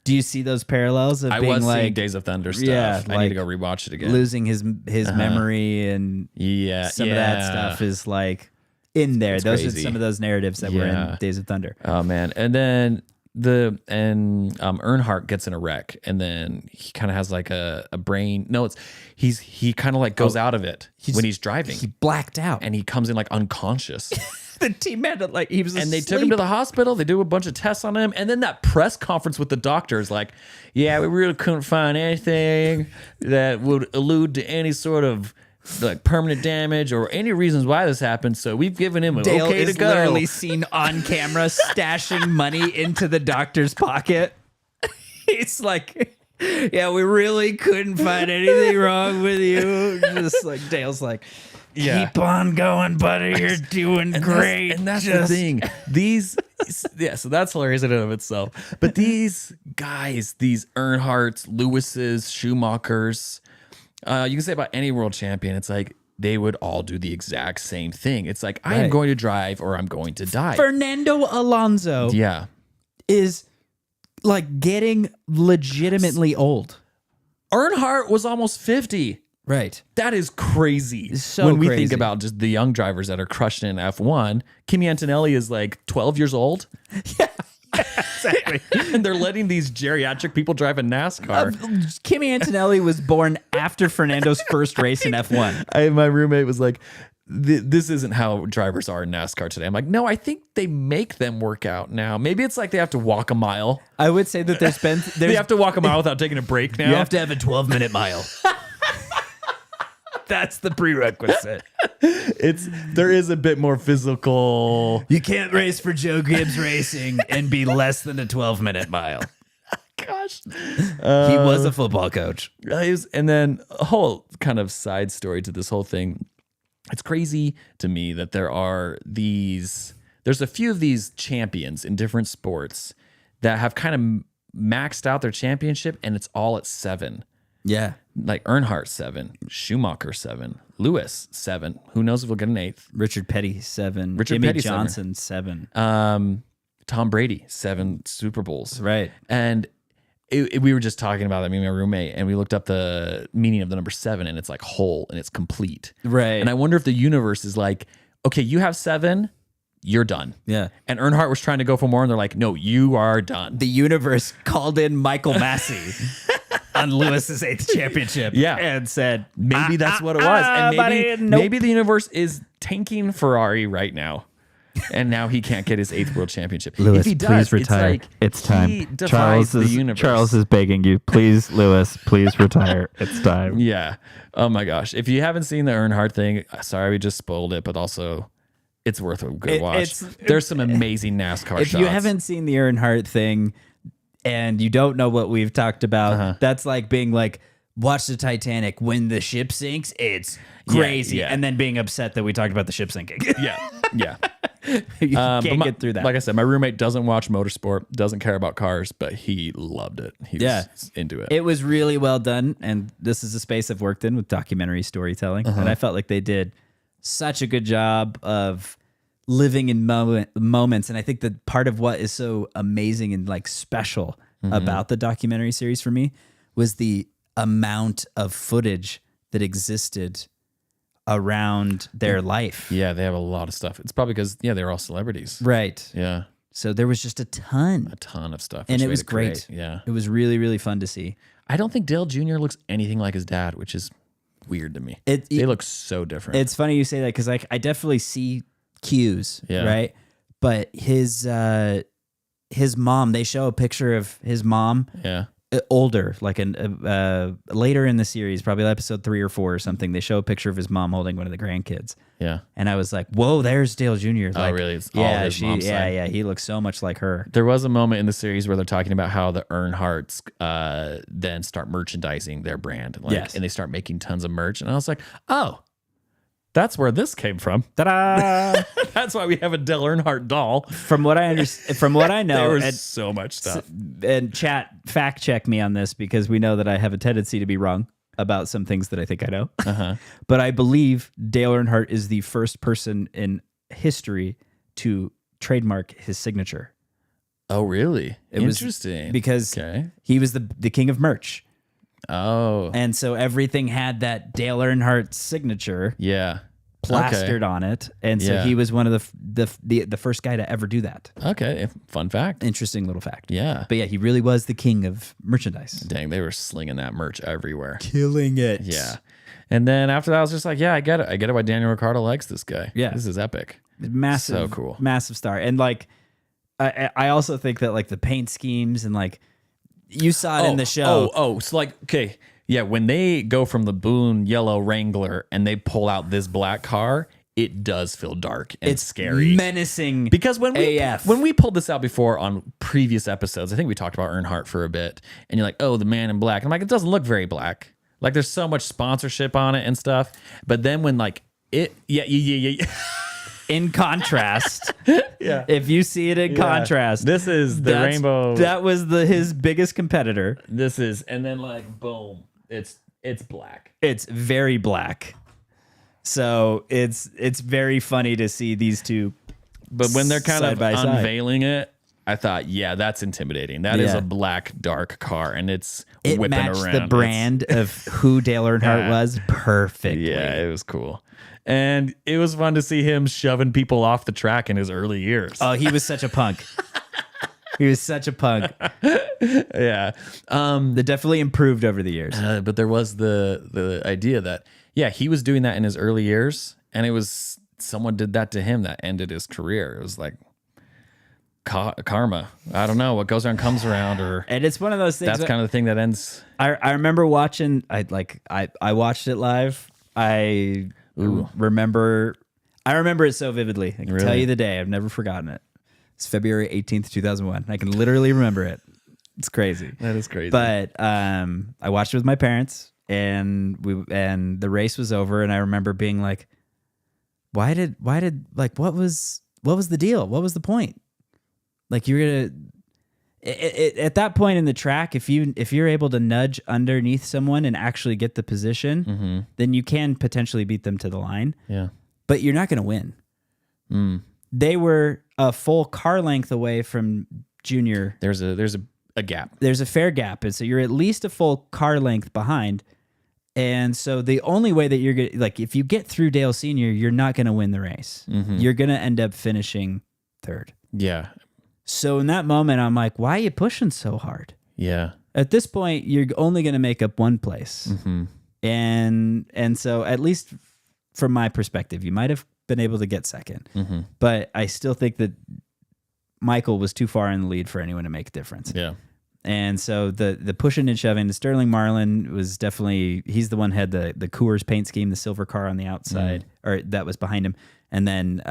Do you see those parallels of I being was like seeing Days of Thunder stuff. Yeah, I need like to go rewatch it again. losing his memory, and Yeah. some of that stuff is like in there. Those crazy. are some of those narratives that were Yeah. in Days of Thunder. Oh man. And then Earnhardt gets in a wreck and then he kind of has like a brain. No, he kind of like goes out of it when he's driving He blacked out, and he comes in like unconscious. the team had to, like, he was And they asleep. took him to the hospital. They do a bunch of tests on him. And then that press conference with the doctors, like, yeah, we really couldn't find anything that would allude to any sort of like permanent damage or any reasons why this happened. So we've given him an Dale okay is to go. literally seen on camera stashing money into the doctor's pocket. He's like, yeah, we really couldn't find anything wrong with you. Just like Dale's like, keep on going, buddy. You're doing great. That's the thing. So that's hilarious in and of itself. But these guys, these Earnhardts, Lewises, Schumachers, you can say about any world champion, it's like they would all do the exact same thing. It's like, I am going to drive or I'm going to die. Fernando Alonso is like getting legitimately old. Earnhardt was almost 50. Right. That is crazy. So when we crazy. think about just the young drivers that are crushing in F1, Kimi Antonelli is like 12 years old. Yeah, exactly. And they're letting these geriatric people drive a NASCAR. Kimi Antonelli was born after Fernando's first race in F1. My roommate was like, this isn't how drivers are in NASCAR today. I'm like, no, I think they make them work out now. Maybe it's like they have to walk a mile. I would say that They have to walk a mile without taking a break now. You have to have a 12-minute mile. That's the prerequisite. There is a bit more physical. You can't race for Joe Gibbs Racing and be less than a 12-minute mile. Gosh. He was a football coach. And then a whole kind of side story to this whole thing. It's crazy to me that there's a few of these champions in different sports that have kind of maxed out their championship and it's all at 7. Yeah. Like Earnhardt 7, Schumacher 7, Lewis 7. Who knows if we'll get an 8th? Richard Petty 7. Jimmy Johnson 7. Tom Brady 7 Super Bowls. Right. And we were just talking about that, me and my roommate, and we looked up the meaning of the number 7, and it's like whole and it's complete. Right. And I wonder if the universe is like, okay, you have 7, you're done. Yeah. And Earnhardt was trying to go for more, and they're like, no, you are done. The universe called in Michael Massey on Lewis's 8th championship. Yeah. And said, Maybe that's what it was. And buddy, maybe the universe is tanking Ferrari right now. And now he can't get his 8th world championship. Lewis, if he does, please retire. It's like It's time. he defies the universe. Charles is begging you. Please, Lewis, please retire. It's time. Yeah. Oh my gosh. If you haven't seen the Earnhardt thing, sorry we just spoiled it, but also it's worth a good watch. There's some amazing NASCAR if shots. you haven't seen the Earnhardt thing and you don't know what we've talked about, that's like being like, watch the Titanic. When the ship sinks, it's crazy. Yeah. And then being upset that we talked about the ship sinking. Yeah. You But can't get through that. Like I said, my roommate doesn't watch motorsport, doesn't care about cars, but he loved it. He was into it. It was really well done. And this is a space I've worked in with documentary storytelling. And I felt like they did such a good job of living in moments. And I think that part of what is so amazing and like special about the documentary series for me was the amount of footage that existed around their life. Yeah, they have a lot of stuff. It's probably because, they're all celebrities. Right. Yeah. So there was just a ton. A ton of stuff. And which it made was great. Yeah. It was really, really fun to see. I don't think Dale Jr. looks anything like his dad, which is weird to me. They look so different. It's funny you say that because I definitely see cues, right? But his mom, they show a picture of his mom. Yeah. Older, like later in the series, probably episode 3 or 4 or something. They show a picture of his mom holding one of the grandkids. Yeah, and I was like, "Whoa, there's Dale Jr." Like, really? It's all his mom's side. Yeah. He looks so much like her. There was a moment in the series where they're talking about how the Earnhardts then start merchandising their brand, and they start making tons of merch. And I was like, "Oh, that's where this came from." Ta-da! That's why we have a Dale Earnhardt doll. From what I understand, from what I know, there was so much stuff. And chat, fact check me on this because we know that I have a tendency to be wrong about some things that I think I know. But I believe Dale Earnhardt is the first person in history to trademark his signature. Oh, really? Interesting. Because he was the king of merch. Oh. And so everything had that Dale Earnhardt signature. Yeah. Plastered on it. And so he was one of the first guy to ever do that. Okay. Fun fact. Interesting little fact. Yeah. But yeah, he really was the king of merchandise. Dang, they were slinging that merch everywhere. Killing it. Yeah. And then after that, I was just like, I get it. I get it why Daniel Ricciardo likes this guy. Yeah. This is epic. Massive. So cool. Massive star. And like, I also think that like the paint schemes and like, you saw it in the show. So like, okay, Yeah, when they go from the Boone yellow Wrangler and they pull out this black car, it does feel dark and It's scary. menacing. Because when AF. we pulled this out before on previous episodes, I think we talked about Earnhardt for a bit, and you're like, oh, the man in black. I'm like, it doesn't look very black. Like there's so much sponsorship on it and stuff. But then when like it, yeah. In contrast, Yeah. if you see it in contrast, This is the rainbow. That was his biggest competitor. This is, and then like boom, it's black. It's very black. So it's very funny to see these two. But when they're kind Side of by side. unveiling it, I thought, yeah, that's intimidating. That is Yeah. a black dark car, and it's It whipping matched around. the brand of who Dale Earnhardt was perfectly. Yeah, it was cool. And it was fun to see him shoving people off the track in his early years. Oh, he was such a punk. He was such a punk. Yeah. That definitely improved over the years. But there was the idea that, yeah, he was doing that in his early years, and it was someone did that to him that ended his career. It was like karma. I don't know. What goes around comes around, or And it's one of those things. that's kind of the thing that ends. I remember watching. I watched it live. I remember it so vividly. I can tell Really? you the day. I've never forgotten it. It's February 18th, 2001. I can literally remember it. It's crazy. That is crazy. But I watched it with my parents, and the race was over, and I remember being like, why did like what was the deal? What was the point? Like you're gonna at that point in the track, if you're able to nudge underneath someone and actually get the position, then you can potentially beat them to the line. Yeah. But you're not going to win. They were a full car length away from Junior. There's a gap. There's a fair gap, and so you're at least a full car length behind. And so the only way that you're going to, like, if you get through Dale Sr., you're not going to win the race. You're going to end up finishing third. Yeah. So in that moment, I'm like, why are you pushing so hard? Yeah. At this point, you're only going to make up one place. And so at least from my perspective, you might have been able to get second. But I still think that Michael was too far in the lead for anyone to make a difference. Yeah. And so the pushing and shoving, Sterling Marlin was definitely, he's the one who had the Coors paint scheme, the silver car on the outside, or that was behind him. And then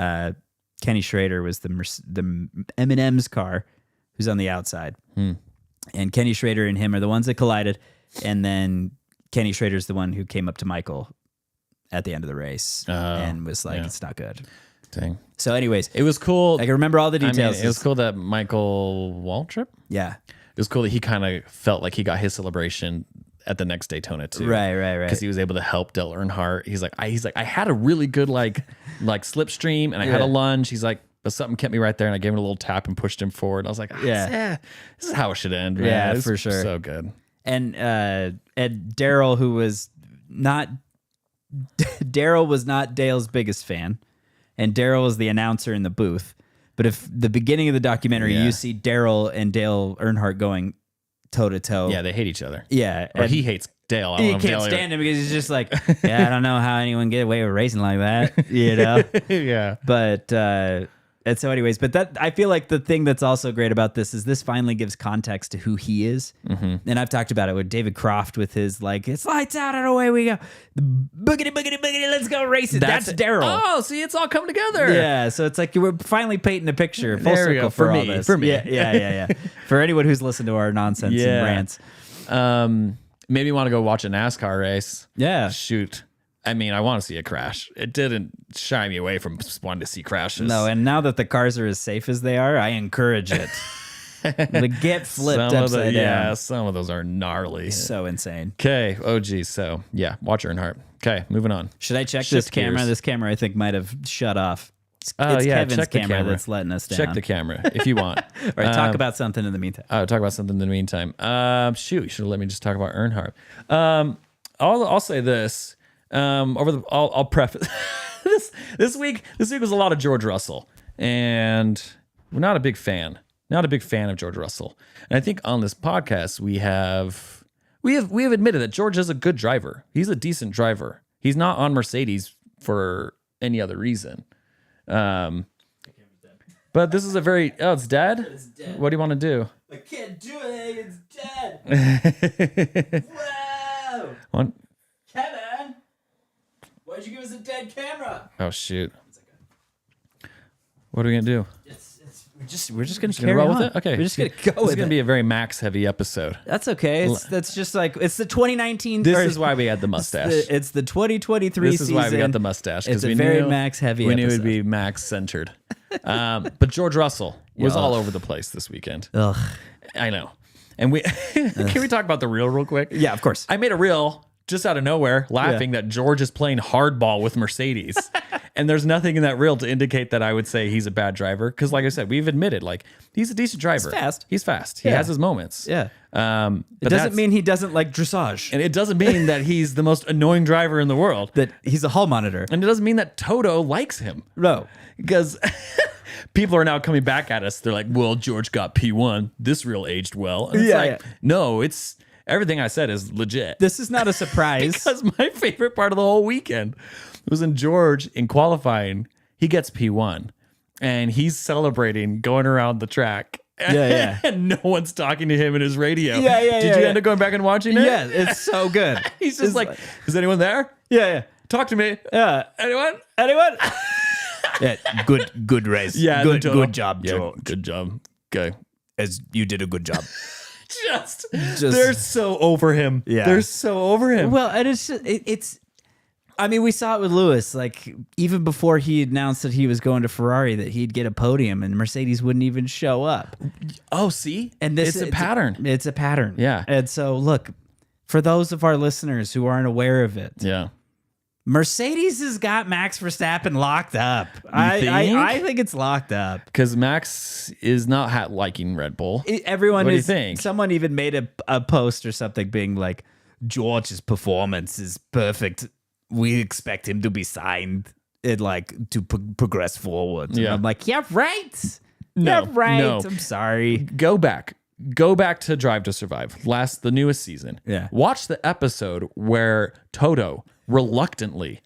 Kenny Schrader was the M&M's car who's on the outside. And Kenny Schrader and him are the ones that collided. And then Kenny Schrader's the one who came up to Michael at the end of the race and was like, it's not good. Dang. So anyways, It was cool. I can remember all the I mean, details. it was cool that Michael Waltrip. Yeah. It was cool that he kind of felt like he got his celebration at the next Daytona too. Right. Because he was able to help Dale Earnhardt. He's like, I had a really good like slipstream, and I had a lunge. He's like, but something kept me right there, and I gave him a little tap and pushed him forward. I was like, this is how it should end. Man. Yeah, It's for sure. So good. And Daryl, who was not Dale's biggest fan, and Daryl was the announcer in the booth. But if the beginning of the documentary, you see Daryl and Dale Earnhardt going toe to toe. Yeah, they hate each other. Yeah. Or and he hates Dale. I don't he know if can't Dale stand him because he's just like, yeah, I don't know how anyone get away with racing like that, you know? Yeah. But and so anyways, but that I feel like the thing that's also great about this is this finally gives context to who he is. And I've talked about it with David Croft with his like, it's lights out and away we go. Boogity, boogity, boogity, let's go racing. That's Daryl. Oh, see, it's all coming together. Yeah, so it's like we're finally painting a picture, full There we circle go. For all me, this. for me. Yeah. For anyone who's listened to our nonsense and rants. Maybe you want to go watch a NASCAR race. Yeah. Shoot. I mean, I want to see a crash. It didn't shy me away from wanting to see crashes. No, and now that the cars are as safe as they are, I encourage it. To get flipped upside down. Yeah, some of those are gnarly. So insane. Okay. Oh, geez. So, yeah, watch Earnhardt. Okay, moving on. Should I check Shift this camera? gears. This camera, I think, might have shut off. Oh, It's yeah, Kevin's check the camera camera. that's letting us down. Check the camera if you want. All right, talk about something in the meantime. Talk about something in the meantime. Shoot, you should have let me just talk about Earnhardt. I'll say this. I'll preface this week. This week was a lot of George Russell, and we're not a big fan. Not a big fan of George Russell. And I think on this podcast we have admitted that George is a good driver. He's a decent driver. He's not on Mercedes for any other reason. But this is a very it's dead? It's dead. What do you want to do? I can't do it. It's dead. Wow. Oh, One. Kevin, why'd you give us a dead camera? Oh shoot. What are we gonna do? We're just gonna Gonna carry roll on. with it? Okay. we're just gonna go This with is gonna it. be a very Max heavy episode. That's okay. That's just like it's the 2019. This or is why we had the mustache. It's the 2023 This is season. why we got the mustache. It's a we very knew, Max heavy. We knew episode. it'd be Max centered. But George Russell was Yeah. all over the place this weekend. Ugh. I know. And we can we talk about the reel real quick? Yeah, of course. I made a reel just out of nowhere laughing that George is playing hardball with Mercedes. And there's nothing in that reel to indicate that I would say he's a bad driver. Because like I said, we've admitted, like, he's a decent driver. He's fast. He Yeah. has his moments. Yeah. But It doesn't mean he doesn't like dressage. And it doesn't mean that he's the most annoying driver in the world. That he's a hall monitor. And it doesn't mean that Toto likes him. No. Because people are now coming back at us. They're like, well, George got P1. This reel aged well. And it's Yeah, like, yeah. no, it's everything I said is legit. This is not a surprise. Because my favorite part of the whole weekend was in George in qualifying. He gets P1 and he's celebrating going around the track. Yeah. And no one's talking to him in his radio. Yeah, yeah, Did yeah, you yeah. end up going back and watching it? Yeah, it's so good. He's just like, is anyone there? Yeah. Talk to me. Yeah. Anyone? Anyone? Yeah, good race. Yeah. good Toto- job, Yeah, George. good job. Okay. As you did a good job. Just they're so over him. Yeah. They're so over him. Well, and it's just, it's. I mean, we saw it with Lewis. Like even before he announced that he was going to Ferrari, that he'd get a podium, and Mercedes wouldn't even show up. Oh, see, And this it's a pattern. It's a pattern. Yeah. And so, look, for those of our listeners who aren't aware of it, Yeah. Mercedes has got Max Verstappen locked up. think? I think it's locked up. Because Max is not liking Red Bull. Everyone What do you is. think? Someone even made a post or something being like, George's performance is perfect. We expect him to be signed and like to progress forward. And Yeah. I'm like, yeah, right. No, yeah, right. no. I'm sorry. Go back to Drive to Survive, the newest season. Yeah. Watch the episode where Toto reluctantly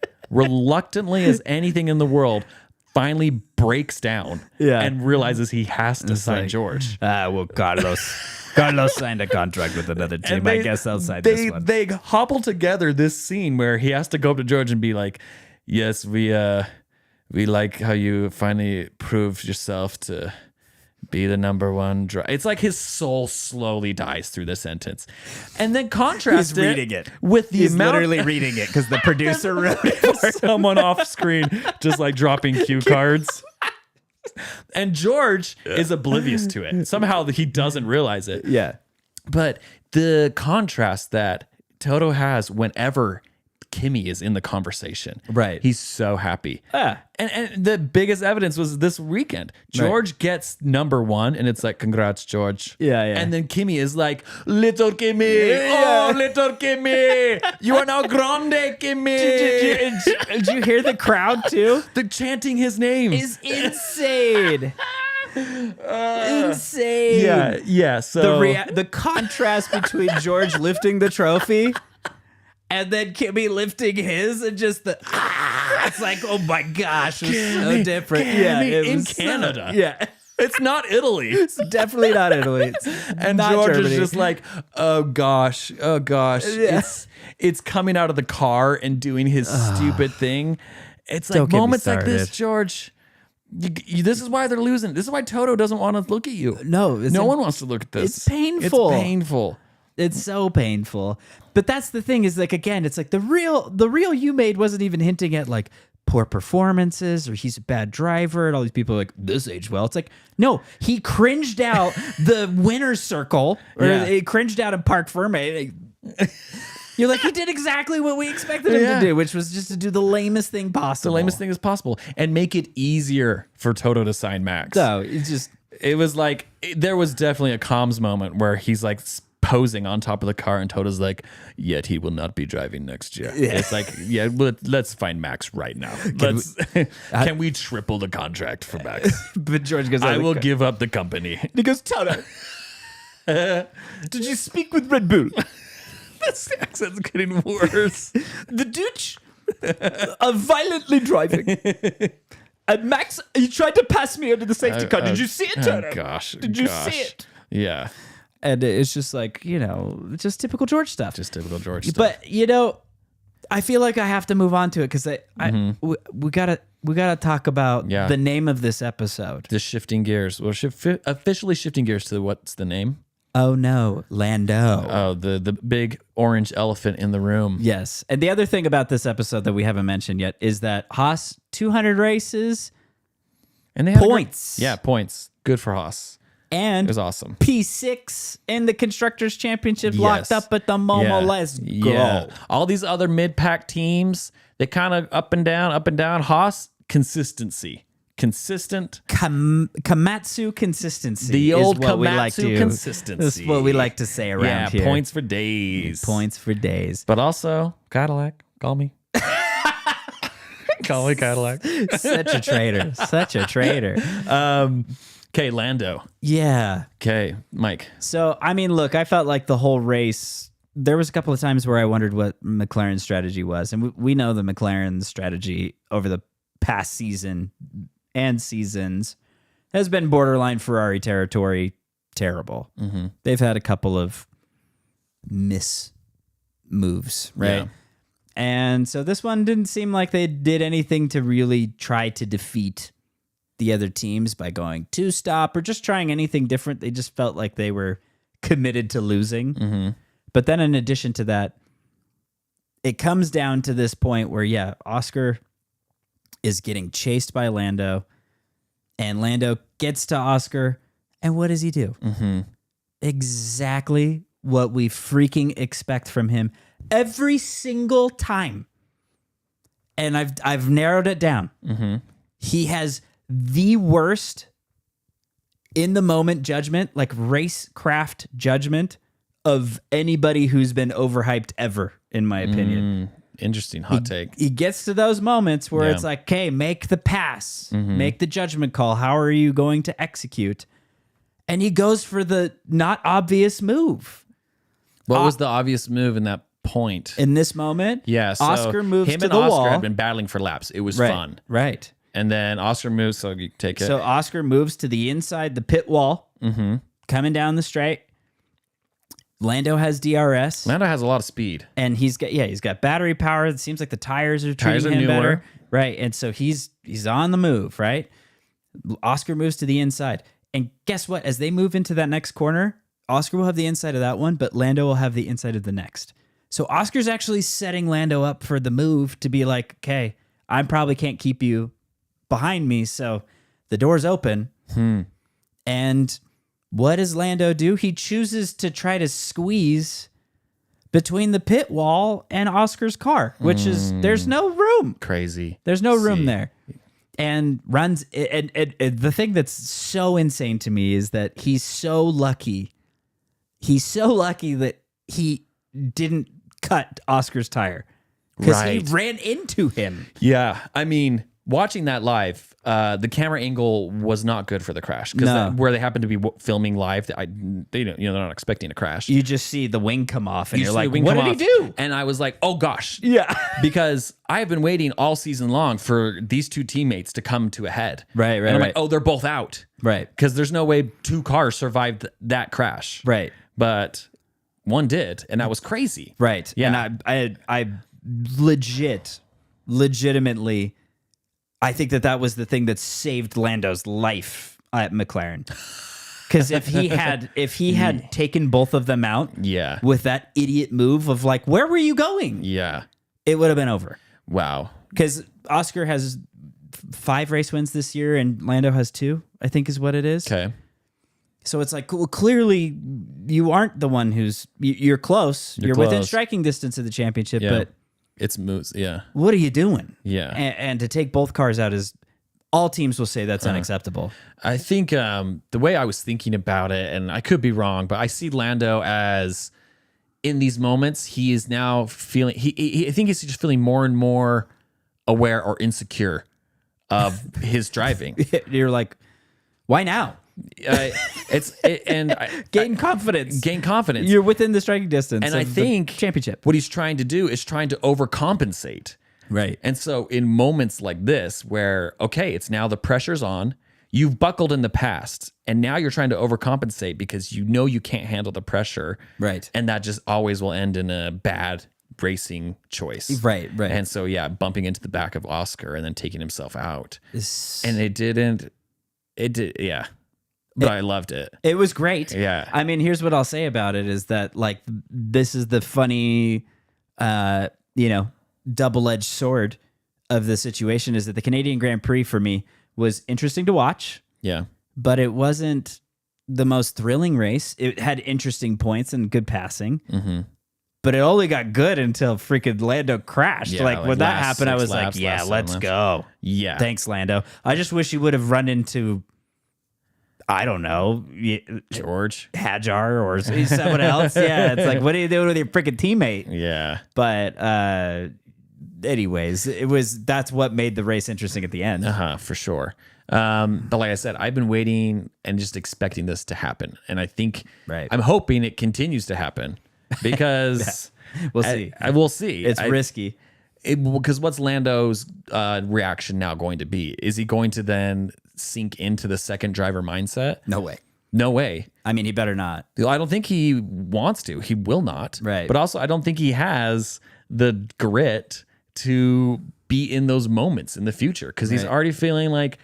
as anything in the world, finally breaks down Yeah. and realizes he has to sign like, George. Well, Carlos signed a contract with another team. And I guess I'll sign they, this one. They hobble together this scene where he has to go up to George and be like, "Yes, we like how you finally proved yourself to be the number one driver." It's like his soul slowly dies through the sentence, and then contrast He's reading it with the He's amount. literally reading it because the producer wrote it for him. Someone off screen just like dropping cue cards. And George is oblivious to it. Somehow he doesn't realize it. Yeah. But the contrast that Toto has whenever Kimmy is in the conversation, Right. He's so happy. Yeah. And the biggest evidence was this weekend. George gets number one, and it's like, congrats, George. Yeah, yeah. And then Kimmy is like, little Kimmy. Yeah. Oh, little Kimmy. You are now grande, Kimmy. Did you hear the crowd too? They're chanting his name. Is insane. Insane. Yeah. So The contrast between George lifting the trophy and then Kimmy lifting his and just it's like, oh my gosh, it's so different. Kimmy it in was so- Canada. yeah. It's not Italy. It's definitely not Italy. It's And not George Germany. is just like, oh gosh. Yeah. It's coming out of the car and doing his stupid thing. It's Don't like get me moments like this, started. George. This is why they're losing. This is why Toto doesn't want to look at you. No, No one wants to look at this. it's painful. It's painful. It's so painful. But that's the thing is like, again, it's like the real you made wasn't even hinting at like poor performances or he's a bad driver and all these people are like, this aged well. It's like, no, he cringed out the winner's circle or Yeah. he cringed out in Parc Ferme. You're like, he did exactly what we expected him Yeah. to do, which was just to do the lamest thing possible. The lamest thing as possible and make it easier for Toto to sign Max. So it's just, It was like, there was definitely a comms moment where he's like posing on top of the car and Toto's like, yet he will not be driving next year. Yeah. It's like, yeah, let's find Max right now. Can we triple the contract for Max? but George goes, I will give up the company. He goes, Toto, did you speak with Red Bull? This accent's getting worse. The Dutch are violently driving. And Max, he tried to pass me under the safety car. Did you see it, Toto? Oh, gosh. Did you gosh. see it? Yeah. And it's just like, just typical George stuff. Just typical George stuff. But, I feel like I have to move on to it because we gotta talk about the name of this episode. Just shifting gears. Well, officially shifting gears to what's the name? Oh no, Lando. Oh, the big orange elephant in the room. Yes. And the other thing about this episode that we haven't mentioned yet is that Haas 200 races And they had points. Points. Good for Haas. And It was awesome. P6 in the Constructors Championship locked up at the Momo. Yeah. Let's go. Yeah. All these other mid-pack teams, they kind of up and down. Haas, consistency. Consistent. Kamatsu consistency. The old is what we Komatsu like to, consistency. That's what we like to say around here. Points for days. Points for days. But also, Cadillac, call me. Call me Cadillac. Such a traitor. Such a traitor. Okay, Lando. Yeah. Okay, Mike. So, I mean, look, I felt like the whole race, there was a couple of times where I wondered what McLaren's strategy was. And we know the McLaren's strategy over the past season and seasons has been borderline Ferrari territory, terrible. Mm-hmm. They've had a couple of miss moves, right? Yeah. And so this one didn't seem like they did anything to really try to defeat the other teams by going two-stop or just trying anything different. They just felt like they were committed to losing. Mm-hmm. But then in addition to that, it comes down to this point where, Oscar is getting chased by Lando, and Lando gets to Oscar, and what does he do? Mm-hmm. Exactly what we freaking expect from him every single time. And I've narrowed it down. Mm-hmm. He has the worst in the moment judgment, like racecraft judgment of anybody who's been overhyped ever, in my opinion. Interesting hot take. He gets to those moments where it's like, okay, make the pass, make the judgment call. How are you going to execute? And he goes for the not obvious move. What was the obvious move in that point? In this moment, So Oscar moves him to and the Oscar wall. had been battling for laps. It was fun. Right. And then Oscar moves, so you take it. So Oscar moves to the inside, the pit wall, coming down the straight. Lando has DRS. Lando has a lot of speed. And he's got battery power. It seems like the tires are Tires treating are him newer. better. Right. And so he's on the move, right? Oscar moves to the inside. And guess what? As they move into that next corner, Oscar will have the inside of that one, but Lando will have the inside of the next. So Oscar's actually setting Lando up for the move to be like, okay, I probably can't keep you behind me, so the door's open. And what does Lando do? He chooses to try to squeeze between the pit wall and Oscar's car, which is, there's no room. Crazy. There's no room there. And runs, and the thing that's so insane to me is that he's so lucky. He's so lucky that he didn't cut Oscar's tire because he ran into him. Yeah. I mean, watching that live, the camera angle was not good for the crash because where they happened to be filming live, they're not expecting a crash. You just see the wing come off, and you're see like, the wing "What come did he off, do?" And I was like, "Oh gosh, Yeah, because I have been waiting all season long for these two teammates to come to a head. Right, And I'm right. like, oh, they're both out. Right. Because there's no way two cars survived that crash. Right. But one did, and that was crazy. Right. Yeah. And I legitimately, I think that was the thing that saved Lando's life at McLaren. Because if he had taken both of them out, with that idiot move of like, where were you going? Yeah. It would have been over. Wow. Because Oscar has 5 race wins this year, and Lando has 2. I think is what it is. Okay. So it's like, well, clearly you aren't the one you're close. You're within close. striking distance of the championship, Yeah. but It's moves. Yeah. what are you doing? Yeah. And to take both cars out is, all teams will say that's unacceptable. I think the way I was thinking about it, and I could be wrong, but I see Lando as in these moments, he is now feeling, I think he's just feeling more and more aware or insecure of his driving. You're like, why now? Gain confidence. Gain confidence. You're within the striking distance. And of I think the championship. what he's trying to do is trying to overcompensate. Right. And so in moments like this where, okay, it's now the pressure's on, you've buckled in the past, and now you're trying to overcompensate because you know you can't handle the pressure. Right. And that just always will end in a bad racing choice. Right. And so, bumping into the back of Oscar and then taking himself out. And but I loved it. It was great. Yeah. I mean, here's what I'll say about it is that, like, this is the funny, double-edged sword of the situation is that the Canadian Grand Prix for me was interesting to watch. Yeah. But it wasn't the most thrilling race. It had interesting points and good passing. Mm-hmm. But it only got good until freaking Lando crashed. Yeah, like when that last happened, I 6 was laps, like, yeah, last 7 let's laps. go. Yeah. Thanks, Lando. I just wish he would have run into, I don't know, George. Hajar or someone else. Yeah, it's like, what are you doing with your freaking teammate? Yeah. But anyways, that's what made the race interesting at the end. For sure. But like I said, I've been waiting and just expecting this to happen. And I think I'm hoping it continues to happen because We'll see. I will see. It's risky. Because what's Lando's reaction now going to be? Is he going to then sink into the second driver mindset? No way. No way. I mean, he better not. I don't think he wants to. He will not. Right. But also, I don't think he has the grit to be in those moments in the future because he's already feeling like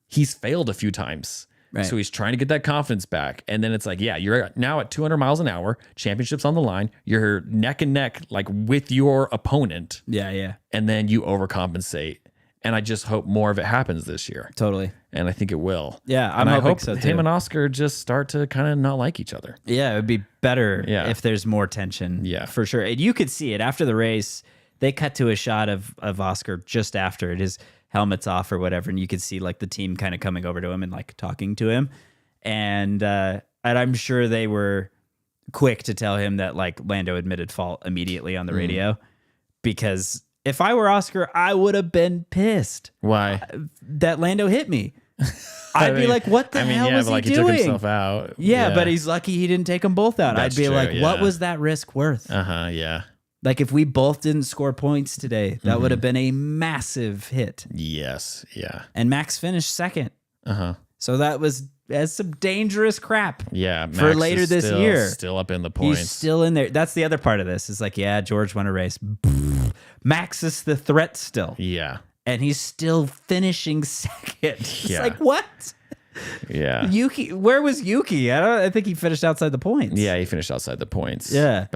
he's failed a few times. Right. So he's trying to get that confidence back. And then it's like, you're now at 200 miles an hour, championship's on the line. You're neck and neck, like with your opponent. Yeah. And then you overcompensate. And I just hope more of it happens this year. Totally. And I think it will. Yeah, and I hope so too. him and Oscar just start to kind of not like each other. Yeah, it would be better Yeah. if there's more tension. Yeah. For sure. And you could see it after the race. They cut to a shot of Oscar just after it. His helmet's off or whatever. And you could see like the team kind of coming over to him and like talking to him. And I'm sure they were quick to tell him that like Lando admitted fault immediately on the radio. Because if I were Oscar, I would have been pissed Why? that Lando hit me. I'd be like, what the hell was he He doing? took himself out. Yeah, but he's lucky he didn't take them both out. That's I'd be true, like, what yeah. was that risk worth? Yeah. Like if we both didn't score points today, that would have been a massive hit. Yes. Yeah. And Max finished second. So that's some dangerous crap. Yeah. For Max later is this still, year. Still up in the points. He's still in there. That's the other part of this. It's like, yeah, George won a race. Max is the threat still. Yeah. And he's still finishing second. It's Yeah. like, what? Yeah. Yuki, where was Yuki? I think he finished outside the points. Yeah. He finished outside the points. Yeah.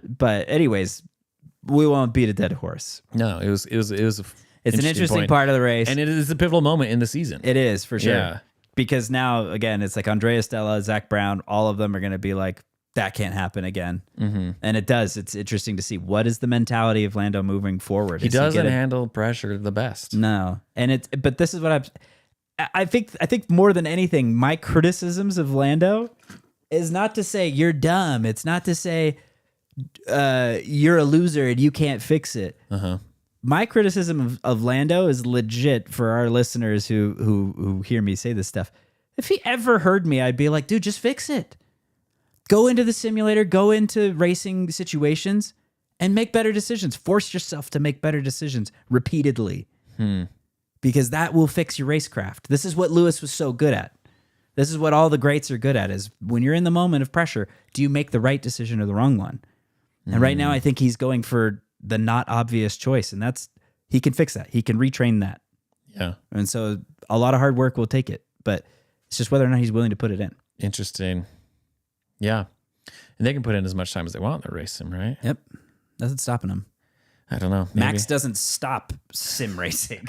But anyways, we won't beat a dead horse. no, it was It's an interesting point. part of the race. And it is a pivotal moment in the season. It is, for sure. Yeah. Because now, again, it's like Andrea Stella, Zach Brown, all of them are going to be like, that can't happen again. Mm-hmm. And it does. It's interesting to see what is the mentality of Lando moving forward. He doesn't handle pressure the best. No. But this is what I think more than anything, my criticisms of Lando is not to say you're dumb. It's not to say you're a loser and you can't fix it. My criticism of Lando is legit for our listeners who hear me say this stuff. If he ever heard me, I'd be like, dude, just fix it. Go into the simulator, go into racing situations and make better decisions. Force yourself to make better decisions repeatedly. Because that will fix your racecraft. This is what Lewis was so good at. This is what all the greats are good at, is when you're in the moment of pressure, do you make the right decision or the wrong one? And right now I think he's going for the not obvious choice, and he can fix that. He can retrain that. Yeah. And so a lot of hard work will take it, but it's just whether or not he's willing to put it in. Interesting. Yeah. And they can put in as much time as they want in the race sim, right? Yep. Nothing's stopping him. I don't know. Maybe. Max doesn't stop sim racing.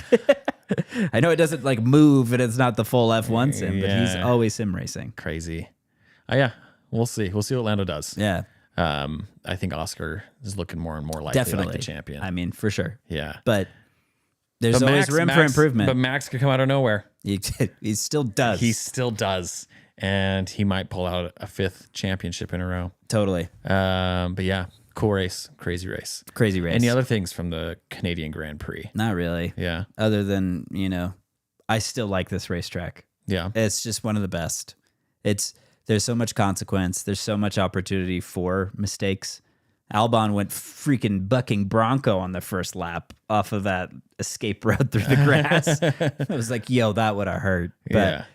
I know it doesn't like move and it's not the full F1 sim, but he's always sim racing. Crazy. Yeah. We'll see. We'll see what Lando does. Yeah. I think Oscar is looking more and more likely Definitely like the champion. I mean, for sure. Yeah. But there's always room for improvement. But Max could come out of nowhere. He still does. He still does. And he might pull out a 5th championship in a row. Totally. But yeah, cool race. Crazy race. Crazy race. Any other things from the Canadian Grand Prix? Not really. Yeah. Other than, I still like this racetrack. Yeah. It's just one of the best. There's so much consequence. There's so much opportunity for mistakes. Albon went freaking bucking Bronco on the first lap off of that escape road through the grass. I was like, yo, that would have hurt. But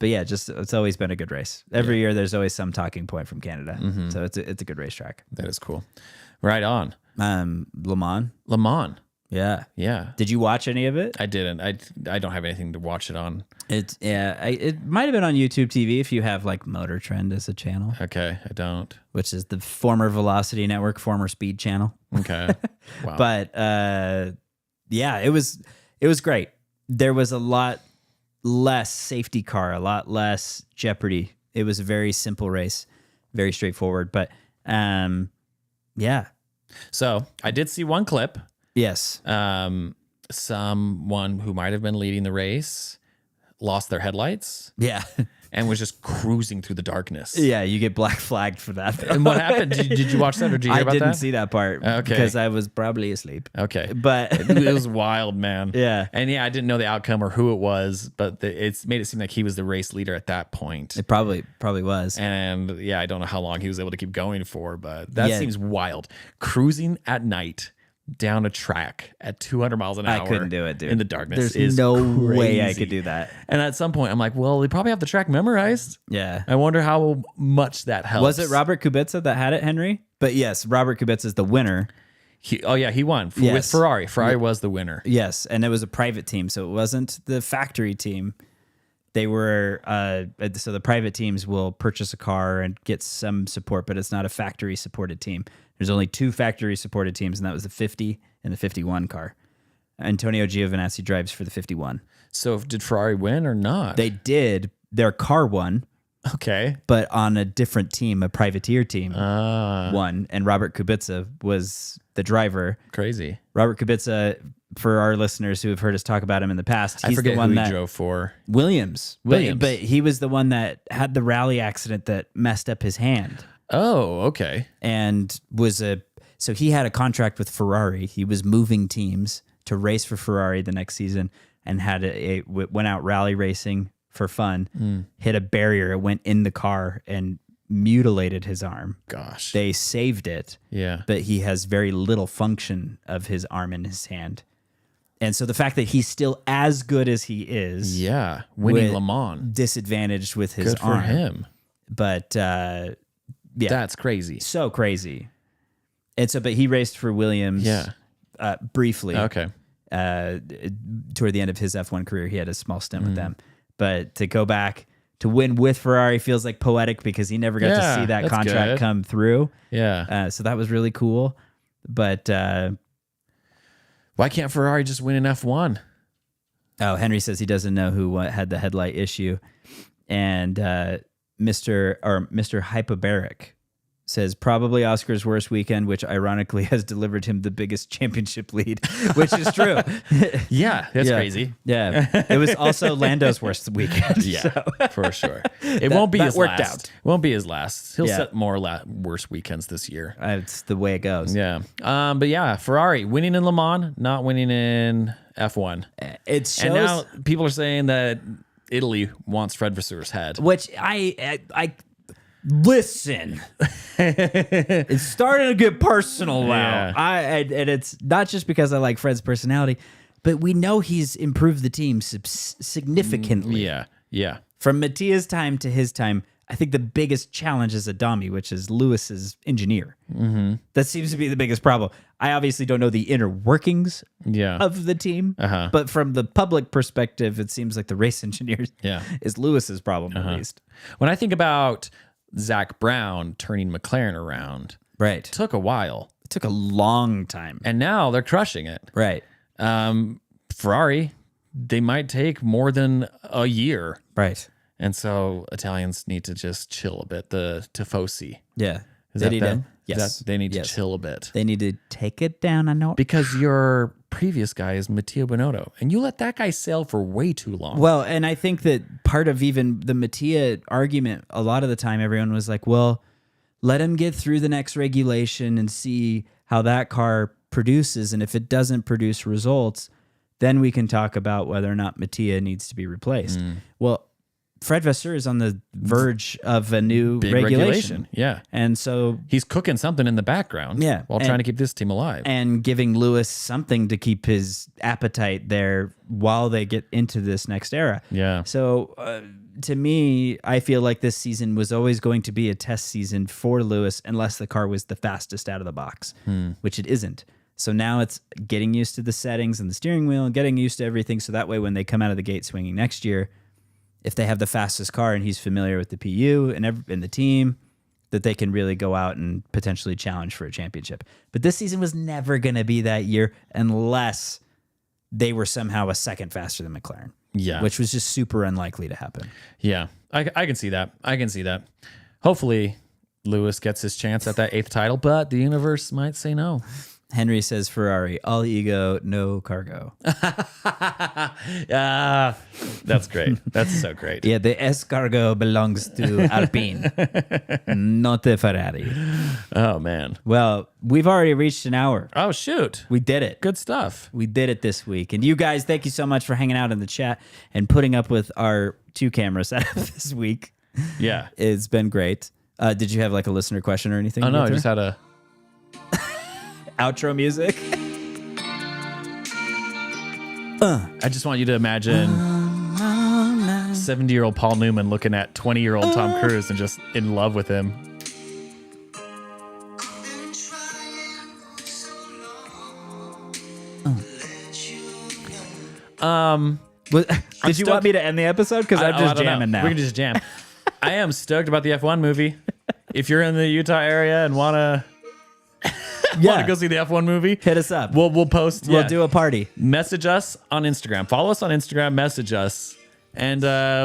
yeah, just it's always been a good race. Every year there's always some talking point from Canada. So it's a good racetrack. That is cool. Right on. Le Mans. Le Mans. Yeah. Yeah. Did you watch any of it? I didn't. I don't have anything to watch it on. It might have been on YouTube TV if you have like Motor Trend as a channel. Okay, I don't. Which is the former Velocity Network, former Speed Channel. Okay. Wow. But yeah, it was great. There was a lot less safety car, a lot less jeopardy. It was a very simple race, very straightforward. But yeah. So I did see one clip. Yes. Someone who might have been leading the race lost their headlights Yeah. and was just cruising through the darkness. Yeah, you get black flagged for that. And what happened? Did you watch that or did you hear about that? I didn't see that part because I was probably asleep. Okay. But It was wild, man. Yeah. And yeah, I didn't know the outcome or who it was, but it's made it seem like he was the race leader at that point. it probably was. And yeah, I don't know how long he was able to keep going for, but that Yeah. seems wild. Cruising at night down a track at 200 miles an hour. I couldn't do it, dude. In the darkness. There's is no way I crazy. could do that. And at some point, I'm like, well, they probably have the track memorized. Yeah. I wonder how much that helps. Was it Robert Kubica that had it, Henry? But yes, Robert Kubica is the winner. He won with Yes. Ferrari. Ferrari was the winner. Yes, and it was a private team, so it wasn't the factory team. They were so the private teams will purchase a car and get some support, but it's not a factory supported team. There's only 2 factory supported teams, and that was the 50 and the 51 car. Antonio Giovinazzi drives for the 51. So did Ferrari win or not? They did. Their car won, Okay. but on a different team, a privateer team Ah. won, and Robert Kubica was the driver. Crazy. Robert Kubica, for our listeners who have heard us talk about him in the past, I he's forget the one who he that drove for. Williams. Williams. But he was the one that had the rally accident that messed up his hand Oh, okay. and so he had a contract with Ferrari. He was moving teams to race for Ferrari the next season and went out rally racing for fun, hit a barrier, it went in the car and mutilated his arm. Gosh. They saved it. Yeah. But he has very little function of his arm in his hand. And so the fact that he's still as good as he is, Yeah. Winning with Le Mans. disadvantaged with his Good for arm. him. But yeah, That's crazy. so crazy. And so, but he raced for Williams, Yeah. briefly. Okay. Toward the end of his F1 career, he had a small stint with them. But to go back to win with Ferrari feels like poetic because he never got to Yeah, see that that's contract good. come through. Yeah. So that was really cool. But Why can't Ferrari just win an F1? oh, Henry says he doesn't know who had the headlight issue, and Mr. Hyperbaric says probably Oscar's worst weekend, which ironically has delivered him the biggest championship lead, which is true. Yeah. That's Yeah. crazy. Yeah, it was also Lando's worst weekend. Yeah, so. for sure. It won't be that his worked last. out. It won't be his last. He'll Yeah. set more worse weekends this year. It's the way it goes. Yeah. But yeah, Ferrari winning in Le Mans, not winning in F1. It shows, And now people are saying that Italy wants Fred Vasseur's head. which I listen. It's starting to get personal now. Yeah. And it's not just because I like Fred's personality, but we know he's improved the team significantly. Yeah. Yeah. From Mattia's time to his time, I think the biggest challenge is Adami, which is Lewis's engineer. Mm-hmm. That seems to be the biggest problem. I obviously don't know the inner workings Yeah. of the team, Uh-huh. but from the public perspective, it seems like the race engineers Yeah. is Lewis's problem at least. When I think about Zach Brown turning McLaren around, Right. it took a while. It took a long time. And now they're crushing it. Right. Ferrari, they might take more than a year. Right. And so Italians need to just chill a bit. The Tifosi. Yeah. Is They that need them? to- yes. They need Yes. to chill a bit. They need to take it down a notch. Because your previous guy is Mattia Binotto, and you let that guy sail for way too long. Well, and I think that part of even the Mattia argument, a lot of the time, everyone was like, well, let him get through the next regulation and see how that car produces. And if it doesn't produce results, then we can talk about whether or not Mattia needs to be replaced. Well, Fred Vasseur is on the verge of a new Big regulation. Yeah. And so, He's cooking something in the background Yeah, while and- trying to keep this team alive. and giving Lewis something to keep his appetite there while they get into this next era. Yeah. So to me, I feel like this season was always going to be a test season for Lewis unless the car was the fastest out of the box, which it isn't. So now it's getting used to the settings and the steering wheel and getting used to everything. So that way, when they come out of the gate swinging next year, if they have the fastest car and he's familiar with the PU and the team, that they can really go out and potentially challenge for a championship. But this season was never going to be that year unless they were somehow a second faster than McLaren. Yeah. Which was just super unlikely to happen. Yeah. I can see that. I can see that. Hopefully, Lewis gets his chance at that 8th title, but the universe might say no. Henry says Ferrari, all ego, no cargo. That's great. That's so great. Yeah, the escargot belongs to Alpine, not the Ferrari. Oh, man. Well, we've already reached an hour. Oh, shoot. We did it. Good stuff. We did it this week. And you guys, thank you so much for hanging out in the chat and putting up with our 2-camera setup this week. Yeah. It's been great. Did you have like a listener question or anything? Oh, no. I Victor? just had a... Outro music. I just want you to imagine 70-year-old Paul Newman looking at 20-year-old Tom Cruise and just in love with him. Did you want me to end the episode? Because I'm just jamming now. We can just jam. I am stoked about the F1 movie. If you're in the Utah area and want to go see the F1 movie, Hit us up. We'll post. We'll yeah. do a party. Message us on Instagram. Follow us on Instagram. Message us, and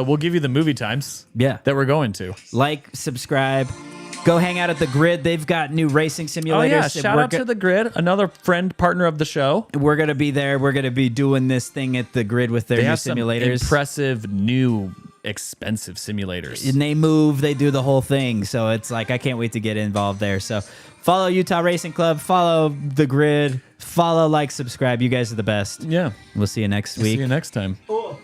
we'll give you the movie times. Yeah. that we're going to. Like, subscribe. Go hang out at the Grid. They've got new racing simulators. Oh yeah! and Shout out to the Grid, another friend partner of the show. We're going to be there. We're going to be doing this thing at the Grid with their They new have some simulators. impressive, new, expensive simulators. And they move, they do the whole thing. So it's like, I can't wait to get involved there. So follow Utah Racing Club, follow the Grid, follow, like, subscribe. You guys are the best. Yeah. We'll see you next See week. you next time. Oh.